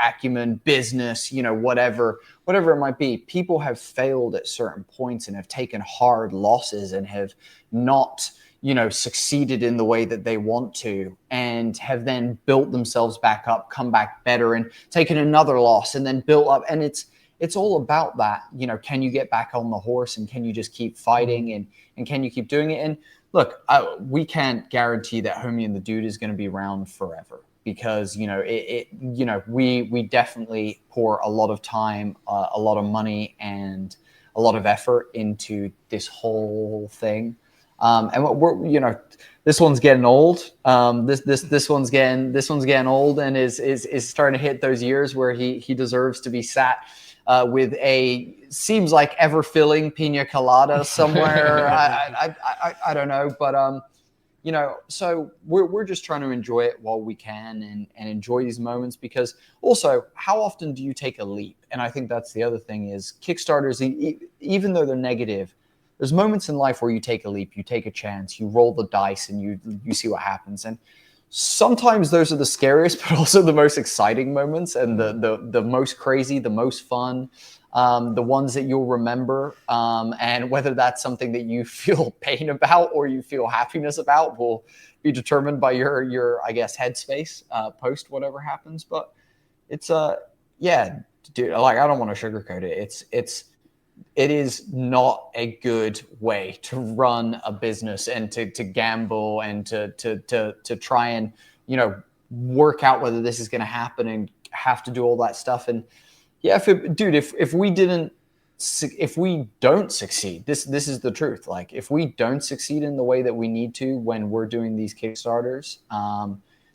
acumen, business, whatever it might be, people have failed at certain points and have taken hard losses and have not, succeeded in the way that they want to, and have then built themselves back up, come back better, and taken another loss and then built up. And it's all about that, can you get back on the horse, and can you just keep fighting, and can you keep doing it? And look, we can't guarantee that Homie and the Dude is going to be around forever, because we definitely pour a lot of time, a lot of money, and a lot of effort into this whole thing. And we're this one's getting old. This one's getting old, and is starting to hit those years where he deserves to be sat with a seems like ever filling pina colada somewhere. I don't know, but so we're just trying to enjoy it while we can, and enjoy these moments, because also, how often do you take a leap? And I think that's the other thing is Kickstarters, even though they're negative, there's moments in life where you take a leap, you take a chance, you roll the dice, and you see what happens. And sometimes those are the scariest, but also the most exciting moments, and the most crazy, the most fun, the ones that you'll remember. And whether that's something that you feel pain about or you feel happiness about will be determined by your I guess, headspace post whatever happens. But it's yeah, dude, like, I don't want to sugarcoat it. It is not a good way to run a business, and to gamble, and to try and, work out whether this is going to happen, and have to do all that stuff. And yeah, if we don't succeed, this is the truth. Like, if we don't succeed in the way that we need to when we're doing these Kickstarters,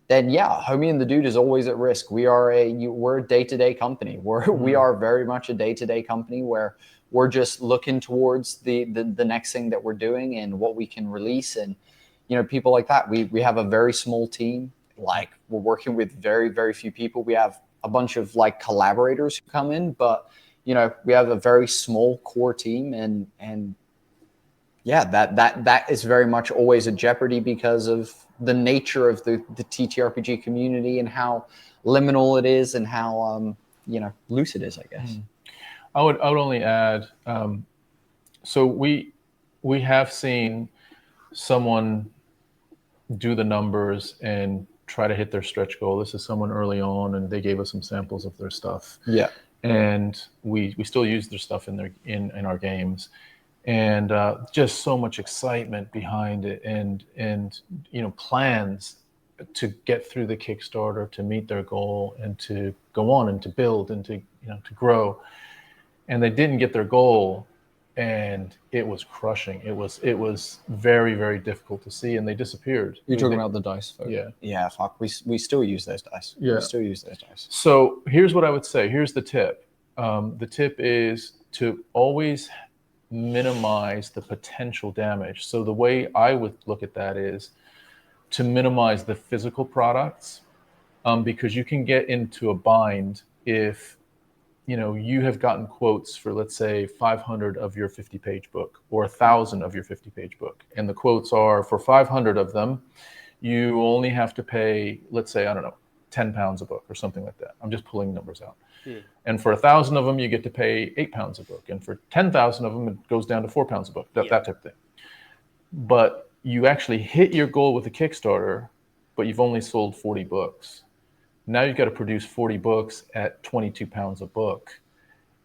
then yeah, Homie and the Dude is always at risk. We're a day-to-day company. We are very much a day-to-day company, where we're just looking towards the next thing that we're doing and what we can release. And, people like that. We have a very small team. Like, we're working with very, very few people. We have a bunch of like collaborators who come in, but, we have a very small core team, and yeah, that is very much always a jeopardy because of the nature of the TTRPG community, and how liminal it is, and how loose it is, I guess. I would only add, so we have seen someone do the numbers and try to hit their stretch goal. This is someone early on, and they gave us some samples of their stuff. Yeah, and we still use their stuff in our games, and just so much excitement behind it, and plans to get through the Kickstarter, to meet their goal, and to go on, and to build, and to grow. And they didn't get their goal, and it was crushing. It was very, very difficult to see, and they disappeared. You're talking about the dice, folks. Yeah. Yeah, fuck. We still use those dice. Yeah. We still use those dice. So here's what I would say. Here's the tip. The tip is to always minimize the potential damage. So the way I would look at that is to minimize the physical products, because you can get into a bind if you have gotten quotes for, let's say, 500 of your 50-page book, or 1,000 of your 50-page book. And the quotes are, for 500 of them, you only have to pay, let's say, I don't know, 10 pounds a book or something like that. I'm just pulling numbers out. Yeah. And for 1,000 of them, you get to pay 8 pounds a book. And for 10,000 of them, it goes down to 4 pounds a book, that type of thing. But you actually hit your goal with a Kickstarter, but you've only sold 40 books. Now you've got to produce 40 books at 22 pounds a book.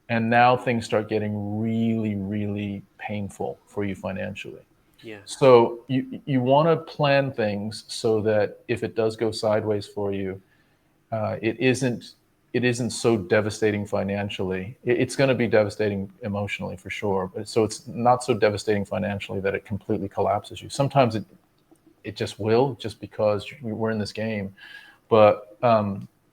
And now things start getting really, really painful for you financially. Yeah. So you want to plan things so that if it does go sideways for you, it isn't so devastating financially. It's going to be devastating emotionally for sure. But so it's not so devastating financially that it completely collapses you. Sometimes it just will, just because we're in this game. But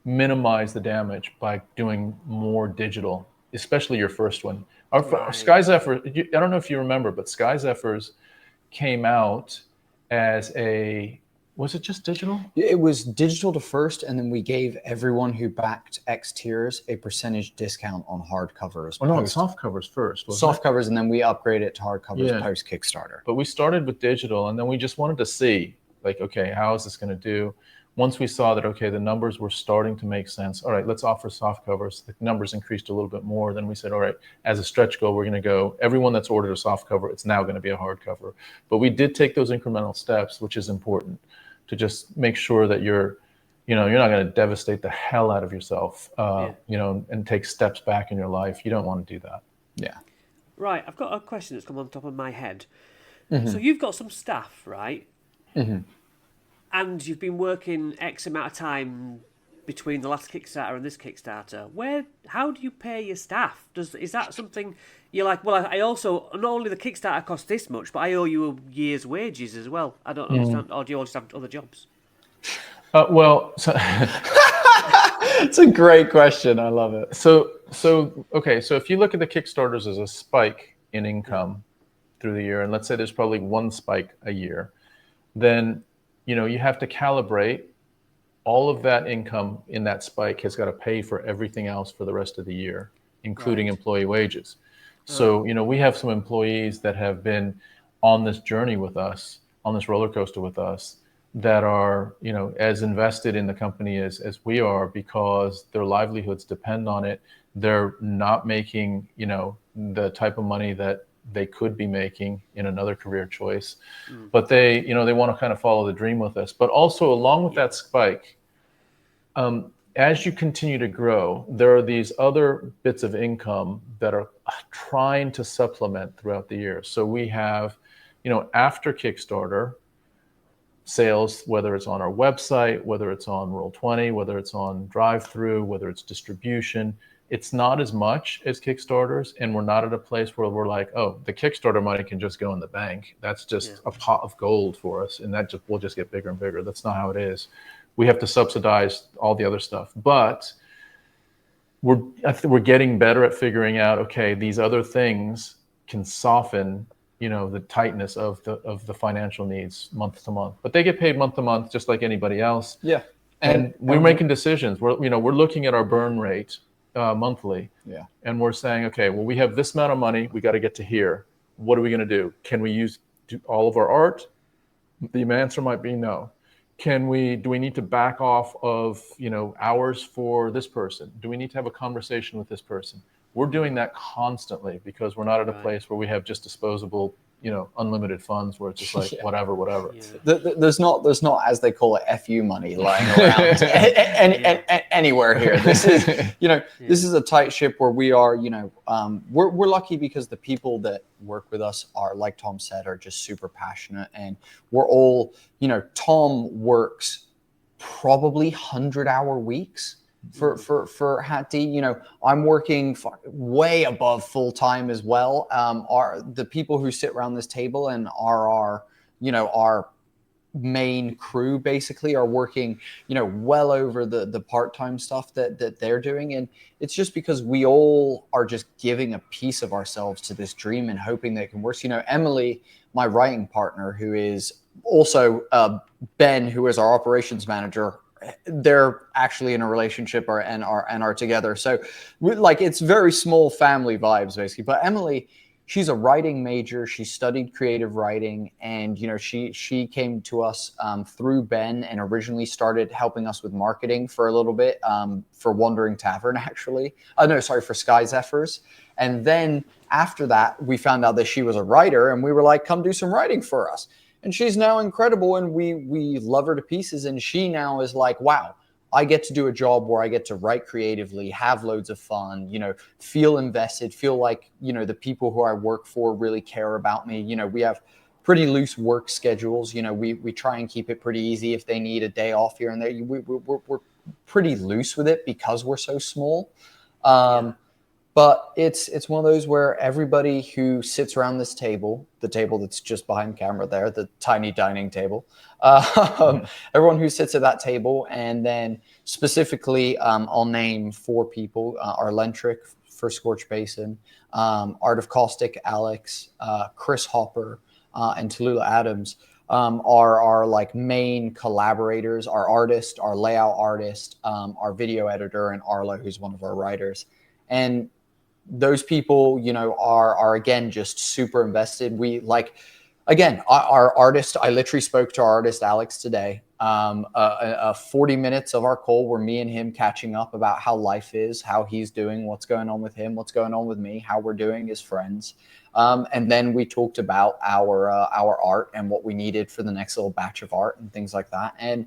minimize the damage by doing more digital, especially your first one. Right. Sky Zephyr, I don't know if you remember, but Sky Zephyrs came out as was it just digital? It was digital to first, and then we gave everyone who backed X tiers a percentage discount on hardcovers. Oh no, soft covers first. Soft covers, and then we upgraded it to hardcovers post Kickstarter. But we started with digital, and then we just wanted to see, like, okay, how is this going to do? Once we saw that, okay, the numbers were starting to make sense. All right, let's offer soft covers. The numbers increased a little bit more. Then we said, all right, as a stretch goal, we're going to go, everyone that's ordered a soft cover, it's now going to be a hardcover. But we did take those incremental steps, which is important, to just make sure that you're not going to devastate the hell out of yourself, and take steps back in your life. You don't want to do that. Yeah. Right, I've got a question that's come on top of my head. So you've got some staff, right? And you've been working X amount of time between the last Kickstarter and this Kickstarter. How do you pay your staff? Is that something you're like, well, I also, not only the Kickstarter costs this much, but I owe you a year's wages as well? I don't understand. Or do you all just have other jobs? It's a great question. I love it. So if you look at the Kickstarters as a spike in income through the year, and let's say there's probably one spike a year, then you have to calibrate all of that income in that spike has got to pay for everything else for the rest of the year, including employee wages. So, we have some employees that have been on this journey with us, on this roller coaster with us, that are, as invested in the company as we are, because their livelihoods depend on it. They're not making, the type of money that they could be making in another career choice, but they want to kind of follow the dream with us. But also, along with that spike, as you continue to grow, there are these other bits of income that are trying to supplement throughout the year. So we have, after Kickstarter sales, whether it's on our website, whether it's on Roll20, whether it's on drive-through, whether it's distribution, it's not as much as Kickstarters, and we're not at a place where we're like, oh, the Kickstarter money can just go in the bank. That's just a pot of gold for us, and we'll just get bigger and bigger. That's not how it is. We have to subsidize all the other stuff, but we're getting better at figuring out, okay, these other things can soften, the tightness of the financial needs month to month, but they get paid month to month just like anybody else. Yeah, and we're making decisions. We're looking at our burn rate monthly. Yeah. And we're saying, okay, well, we have this amount of money. We got to get to here. What are we going to do? Can we do all of our art? The answer might be no. Do we need to back off of, hours for this person? Do we need to have a conversation with this person? We're doing that constantly because we're not at a place where we have just disposable, unlimited funds where it's just like whatever. Yeah. There's not, as they call it, FU money lying around anywhere here. This is, this is a tight ship where we are, we're lucky because the people that work with us are, like Tom said, are just super passionate, and we're all, Tom works probably 100-hour weeks for Hat D. I'm working way above full time as well. The people who sit around this table and are our main crew basically are working, well over the part-time stuff that they're doing. And it's just because we all are just giving a piece of ourselves to this dream and hoping that it can work. Emily, my writing partner, who is also Ben, who is our operations manager, they're actually in a relationship and are together. So it's very small family vibes basically. But Emily, she's a writing major. She studied creative writing, and she came to us through Ben and originally started helping us with marketing for a little bit for Wandering Tavern, actually. For Sky Zephyrs. And then after that, we found out that she was a writer, and we were like, come do some writing for us. And she's now incredible, and we love her to pieces. And she now is like, wow, I get to do a job where I get to write creatively, have loads of fun, feel invested, feel like, the people who I work for really care about me. We have pretty loose work schedules. We try and keep it pretty easy. If they need a day off here and there, we're pretty loose with it because we're so small. But it's one of those where everybody who sits around this table, the table that's just behind camera there, the tiny dining table, everyone who sits at that table, and then specifically, I'll name 4 people: Arlentric for Scorch Basin, Art of Caustic, Alex, Chris Hopper, and Tallulah Adams. Are our like main collaborators, our artist, our layout artist, our video editor, and Arlo, who's one of our writers. And those people, you know, are again just super invested. We like, again, our artist. I literally spoke to our artist Alex today. 40 minutes of our call were me and him catching up about how life is, how he's doing, what's going on with him, what's going on with me, how we're doing as friends. And then we talked about our art and what we needed for the next little batch of art and things like that. And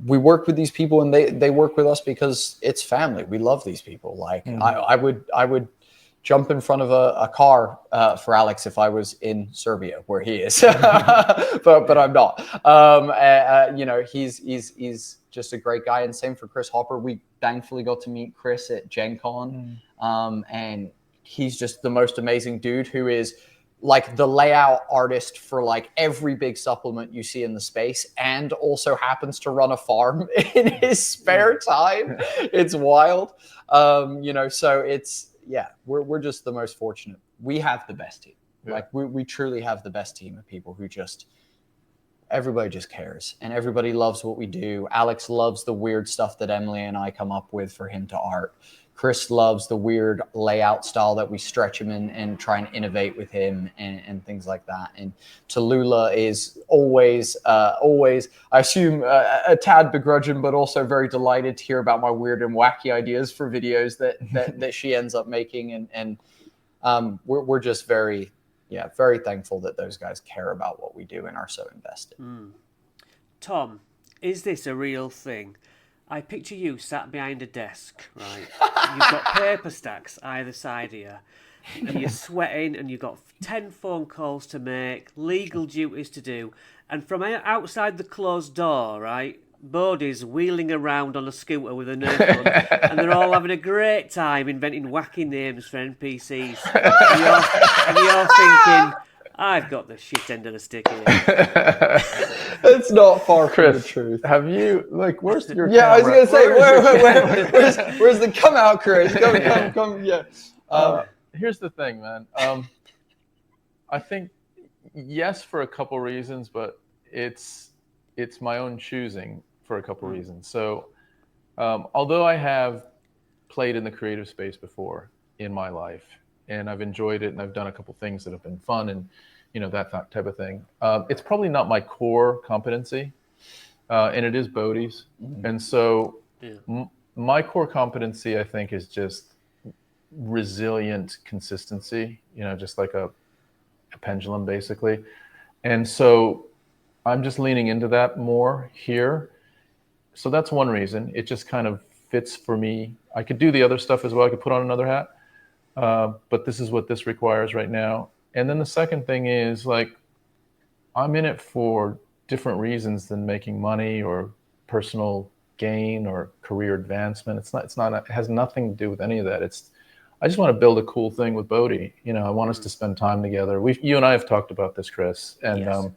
we work with these people, and they work with us because it's family. We love these people. Like I would jump in front of a car for Alex if I was in Serbia, where he is, but I'm not. You know, he's just a great guy, and same for Chris Hopper. We thankfully got to meet Chris at Gen Con, and he's just the most amazing dude, who is like the layout artist for like every big supplement you see in the space, and also happens to run a farm in his spare time. It's wild. You know, so it's, yeah, we're just the most fortunate. We have the best team. Yeah. Like we truly have the best team of people who just, everybody just cares, and everybody loves what we do. Alex loves the weird stuff that Emily and I come up with for him to art. Chris loves the weird layout style that we stretch him in and try and innovate with him, and things like that. And Tallulah is always, I assume, a tad begrudging, but also very delighted to hear about my weird and wacky ideas for videos that she ends up making. And we're just very thankful that those guys care about what we do and are so invested. Tom, is this a real thing? I picture you sat behind a desk, right? You've got paper stacks either side of you, and you're sweating, and you've got 10 phone calls to make, legal duties to do, and from outside the closed door, right, Bodie's wheeling around on a scooter with a Nerf gun, and they're all having a great time inventing wacky names for NPCs. And you're thinking, I've got the shit end of the stick here. It's not far from the Chris, truth. have you, like, where's your Yeah, I was camera? gonna say, where's the come out, Chris? Come, yeah. Here's the thing, man. I think yes for a couple reasons, but it's my own choosing for a couple reasons. So, although I have played in the creative space before in my life, and I've enjoyed it, and I've done a couple things that have been fun, and you know, that type of thing. It's probably not my core competency, and it is Bodie's. And so my core competency, I think, is just resilient consistency, you know, just like a pendulum, basically. And so I'm just leaning into that more here. So that's one reason. It just kind of fits for me. I could do the other stuff as well. I could put on another hat. But this is what this requires right now. And then the second thing is, like, I'm in it for different reasons than making money or personal gain or career advancement. It has nothing to do with any of that. I just want to build a cool thing with Bodie. You know, I want us to spend time together. You and I have talked about this, Chris. And yes.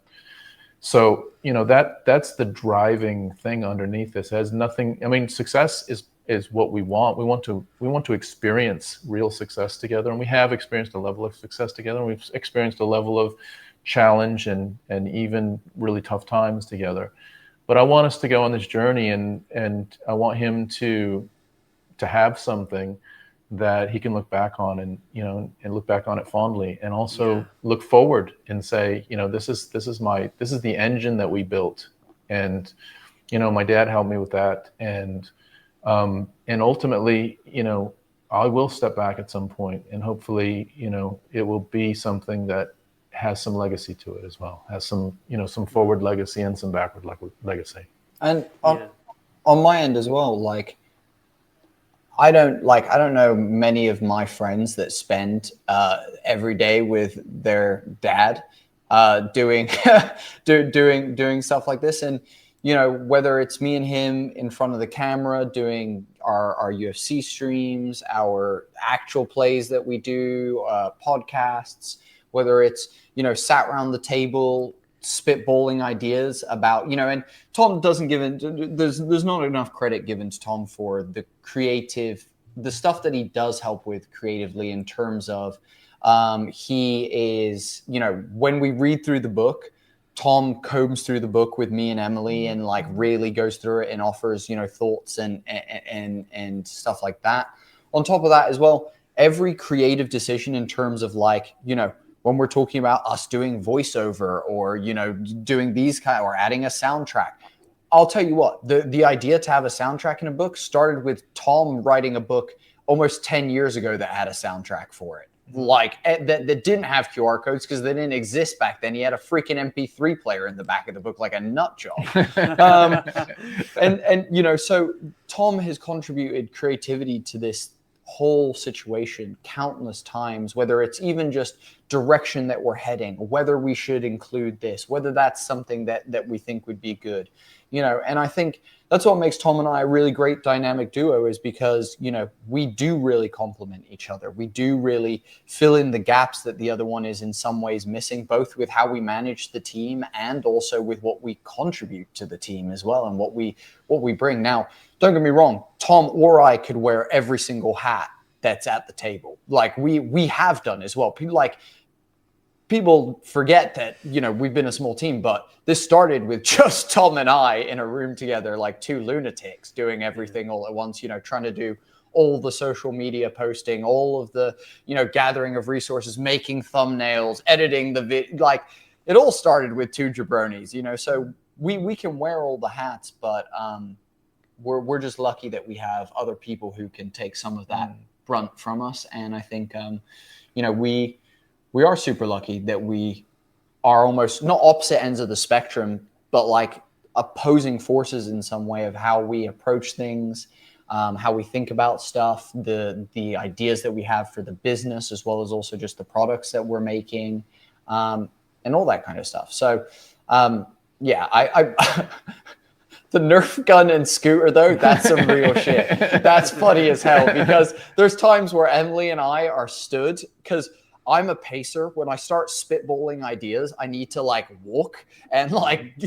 So, you know, that's the driving thing underneath this. It has nothing, I mean, success is what we want. We want to experience real success together, and we have experienced a level of success together, and we've experienced a level of challenge and even really tough times together. But I want us to go on this journey, and I want him to have something that he can look back on, and you know, and look back on it fondly, and also look forward and say, you know, this is the engine that we built, and you know, my dad helped me with that, and ultimately, you know, I will step back at some point, and hopefully, you know, it will be something that has some legacy to it as well, has some, you know, some forward legacy and some backward legacy. And on my end as well, like, I don't know many of my friends that spend every day with their dad doing doing stuff like this. And you know, whether it's me and him in front of the camera doing our UFC streams, our actual plays that we do, podcasts, whether it's, you know, sat around the table spitballing ideas about, you know, and Tom doesn't give it, there's not enough credit given to Tom for the creative, the stuff that he does help with creatively in terms of, he is, you know, when we read through the book, Tom combs through the book with me and Emily and like really goes through it and offers, you know, thoughts and stuff like that. On top of that as well, every creative decision in terms of like, you know, when we're talking about us doing voiceover or, you know, doing these kind or adding a soundtrack, I'll tell you what, the idea to have a soundtrack in a book started with Tom writing a book almost 10 years ago that had a soundtrack for it. Like that didn't have QR codes because they didn't exist back then. He had a freaking MP3 player in the back of the book, like a nut job. And you know, so Tom has contributed creativity to this whole situation countless times, whether it's even just direction that we're heading, whether we should include this, whether that's something that we think would be good, you know. And I think that's what makes Tom and I a really great dynamic duo, is because, you know, we do really complement each other. We do really fill in the gaps that the other one is in some ways missing, both with how we manage the team and also with what we contribute to the team as well and what we bring. Now, don't get me wrong, Tom or I could wear every single hat that's at the table. Like we have done as well. People forget that, you know, we've been a small team, but this started with just Tom and I in a room together, like two lunatics doing everything all at once, you know, trying to do all the social media posting, all of the, you know, gathering of resources, making thumbnails, editing the video. Like it all started with two jabronis, you know, so we can wear all the hats, but we're just lucky that we have other people who can take some of that brunt from us. And I think, you know, we are super lucky that we are almost not opposite ends of the spectrum, but like opposing forces in some way of how we approach things, how we think about stuff, the ideas that we have for the business, as well as also just the products that we're making, and all that kind of stuff. So, yeah, I the Nerf gun and scooter, though, that's some real shit. That's funny as hell, because there's times where Emily and I are stood, because I'm a pacer. When I start spitballing ideas, I need to like walk and like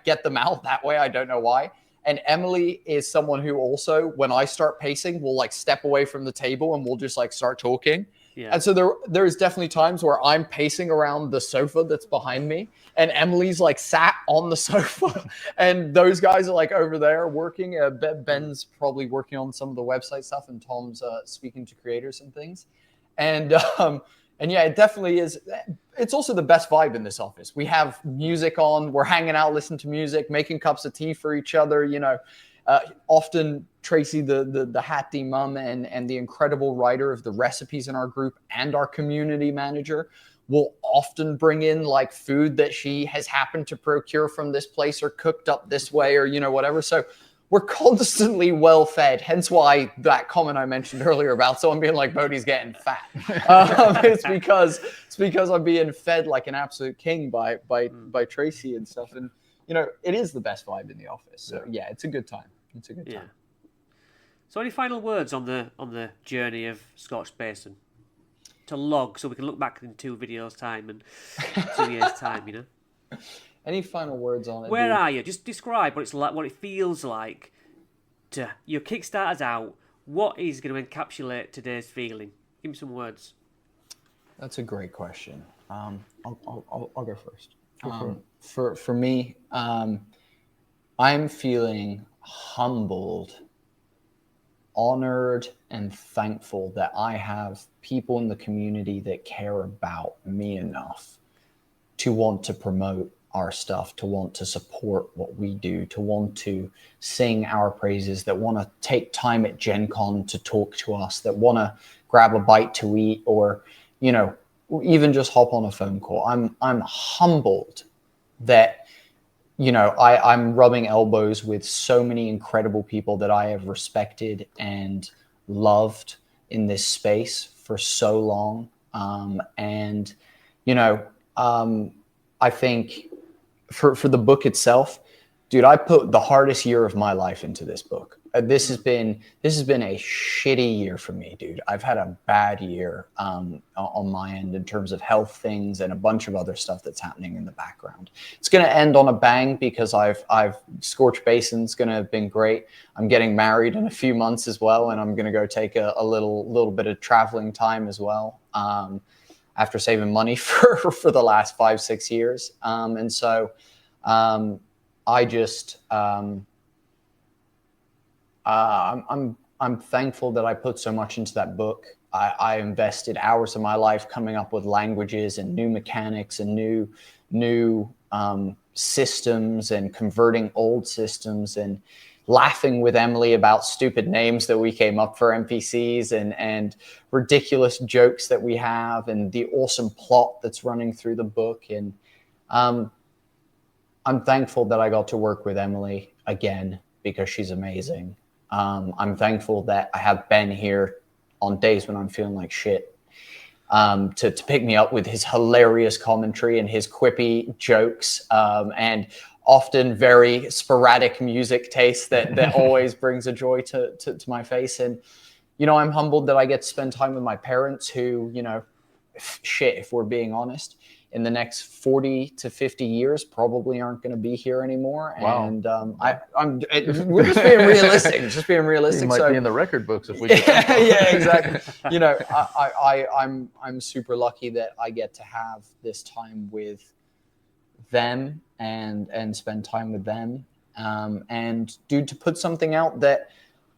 get them out that way. I don't know why. And Emily is someone who also, when I start pacing, will like step away from the table and we'll just like start talking. Yeah. And so there's definitely times where I'm pacing around the sofa that's behind me and Emily's like sat on the sofa and those guys are like over there working. Ben's probably working on some of the website stuff and Tom's speaking to creators and things. And yeah, it definitely is. It's also the best vibe in this office. We have music on, we're hanging out, listening to music, making cups of tea for each other, you know. Often Tracy, the Hattie mum and the incredible writer of the recipes in our group and our community manager will often bring in like food that she has happened to procure from this place or cooked up this way or, you know, whatever. So we're constantly well fed. Hence why that comment I mentioned earlier about someone being like, Bodhi's getting fat. It's because I'm being fed like an absolute king by Tracy and stuff. And, you know, it is the best vibe in the office. So yeah, it's a good time. It's a good time. So any final words on the journey of Scotch Basin to log, so we can look back in 2 videos time and 2 years time, you know? Any final words on it? Where are you? Just describe what it's like, what it feels like to your Kickstarter's out. What is going to encapsulate today's feeling? Give me some words. That's a great question. I'll go first. For me, I'm feeling humbled, honored, and thankful that I have people in the community that care about me enough to want to promote our stuff, to want to support what we do, to want to sing our praises, that want to take time at Gen Con to talk to us, that want to grab a bite to eat, or, you know, even just hop on a phone call. I'm humbled that, you know, I'm rubbing elbows with so many incredible people that I have respected and loved in this space for so long. And, you know, I think for the book itself, Dude, I put the hardest year of my life into this book. This has been a shitty year for me, dude. I've had a bad year on my end in terms of health things and a bunch of other stuff that's happening in the background. It's going to end on a bang because I've Scorch Basin's going to have been great. I'm getting married in a few months as well, and I'm going to go take a little bit of traveling time as well. After saving money for the last 5-6 years, and so. I just, I'm thankful that I put so much into that book. I invested hours of my life coming up with languages and new mechanics and new systems and converting old systems and laughing with Emily about stupid names that we came up for NPCs and ridiculous jokes that we have and the awesome plot that's running through the book. And, I'm thankful that I got to work with Emily again because she's amazing. I'm thankful that I have Ben here on days when I'm feeling like shit to pick me up with his hilarious commentary and his quippy jokes and often very sporadic music taste that always brings a joy to my face. And, you know, I'm humbled that I get to spend time with my parents who, you know, if we're being honest, in the next 40 to 50 years probably aren't going to be here anymore. Wow. And we're just being realistic. You might be in the record books if we could. Yeah, exactly. You know, I'm super lucky that I get to have this time with them and spend time with them. And dude, to put something out that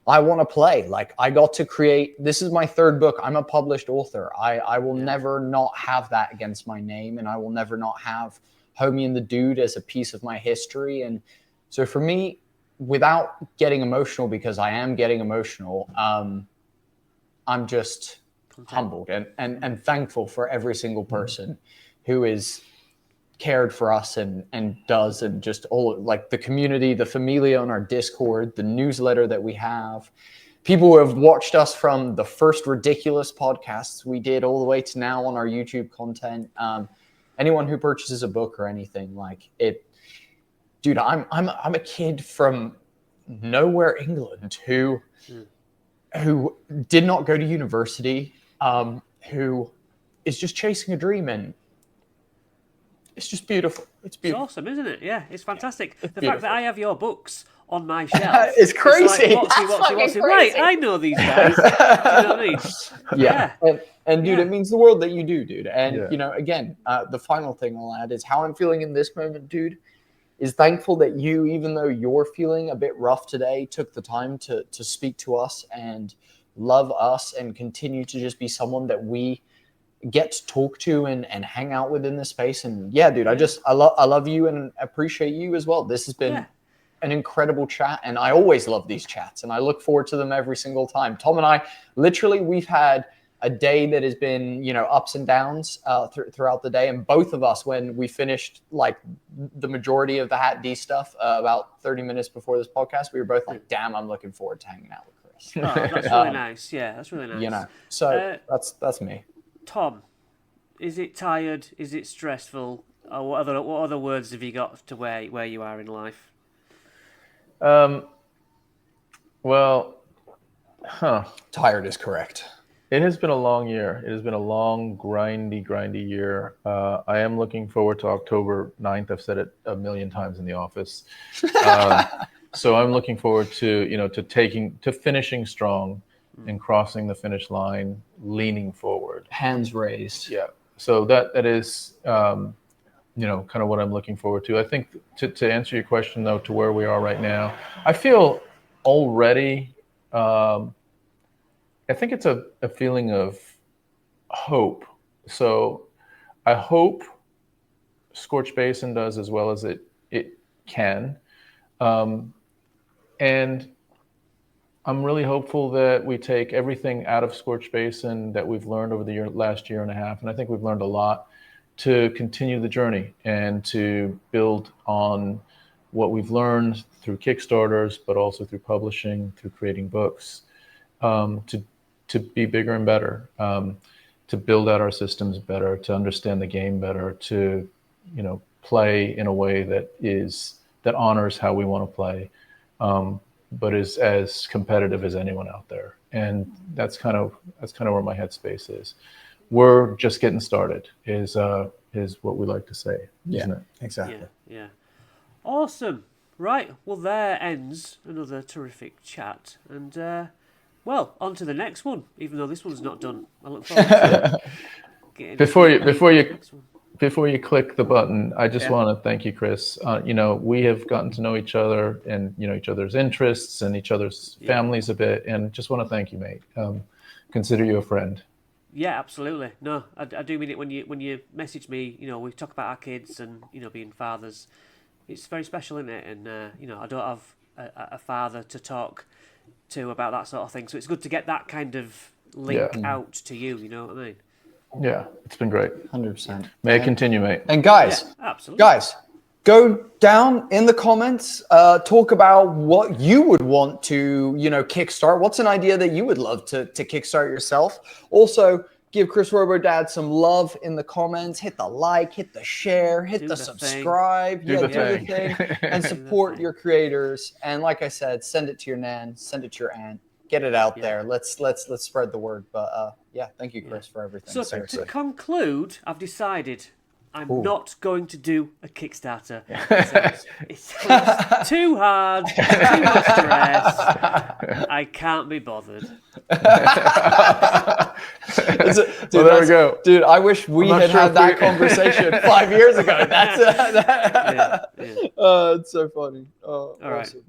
I want to play. Like, I got to create, this is my third book. I'm a published author. I will never not have that against my name, and I will never not have Homie and the Dude as a piece of my history. And so for me, without getting emotional, because I am getting emotional, I'm just humbled and thankful for every single person who is cared for us and does, and just all like the community, the familia on our Discord, the newsletter that we have, people who have watched us from the first ridiculous podcasts we did all the way to now on our YouTube content. Anyone who purchases a book or anything like it, dude, I'm a kid from nowhere, England, who did not go to university, who is just chasing a dream, and it's just beautiful. It's beautiful. It's awesome, isn't it? Yeah, it's fantastic. The fact that I have your books on my shelf. It's crazy. What's it? Right, I know these guys. Do you know what I mean? Yeah. And dude, it means the world that you do, dude. And, you know, again, the final thing I'll add is how I'm feeling in this moment, dude, is thankful that you, even though you're feeling a bit rough today, took the time to speak to us and love us and continue to just be someone that we get to talk to and hang out with in this space. And yeah, dude, I love you and appreciate you as well. This has been an incredible chat, and I always love these chats, and I look forward to them every single time. Tom and I, literally, we've had a day that has been, you know, ups and downs throughout the day, and both of us, when we finished like the majority of the Hat D stuff about 30 minutes before this podcast, we were both like, damn, I'm looking forward to hanging out with Chris. Oh, that's really nice. Yeah, that's really nice. You know, so that's me. Tom, is it tired? Is it stressful? Or what other words have you got to where you are in life? Tired is correct. It has been a long year. It has been a long, grindy year. I am looking forward to October 9th. I've said it a million times in the office. So I'm looking forward to, you know, to finishing strong and crossing the finish line, leaning forward. Hands raised. Yeah. So that is, you know, kind of what I'm looking forward to. I think to answer your question, though, to where we are right now, I feel already, I think it's a feeling of hope. So I hope Scorch Basin does as well as it can. And I'm really hopeful that we take everything out of Scorch Basin that we've learned over the last year and a half, and I think we've learned a lot, to continue the journey and to build on what we've learned through Kickstarters, but also through publishing, through creating books, to be bigger and better, to build out our systems better, to understand the game better, to, you know, play in a way that is that honors how we want to play, but is as competitive as anyone out there. And that's kind of where my headspace is. We're just getting started, is what we like to say, isn't it? Exactly. Yeah. Awesome. Right. Well, there ends another terrific chat. And, well, on to the next one, even though this one's not done. I look forward to getting Before you click the button, I just want to thank you, Chris. We have gotten to know each other and, each other's interests and each other's families a bit. And just want to thank you, mate. Consider you a friend. Yeah, absolutely. No, I do mean it when you message me. We talk about our kids and being fathers. It's very special, isn't it? And I don't have a father to talk to about that sort of thing, so it's good to get that kind of link out to you. You know what I mean? Yeah, it's been great. 100%. May it continue, mate. And guys, absolutely. Guys, go down in the comments. Talk about what you would want to, kickstart. What's an idea that you would love to kickstart yourself? Also, give Chris RoboDad some love in the comments. Hit the like, hit the share, hit the subscribe. Do the thing. And support your creators. And like I said, send it to your nan, send it to your aunt. Get it out there. Let's spread the word. But thank you, Chris, for everything. So seriously. To conclude, I've decided I'm not going to do a Kickstarter. It sounds too hard, too much stress. I can't be bothered. There we go. Dude, I wish we had that conversation 5 years ago. That's it's so funny. Oh, All right. awesome.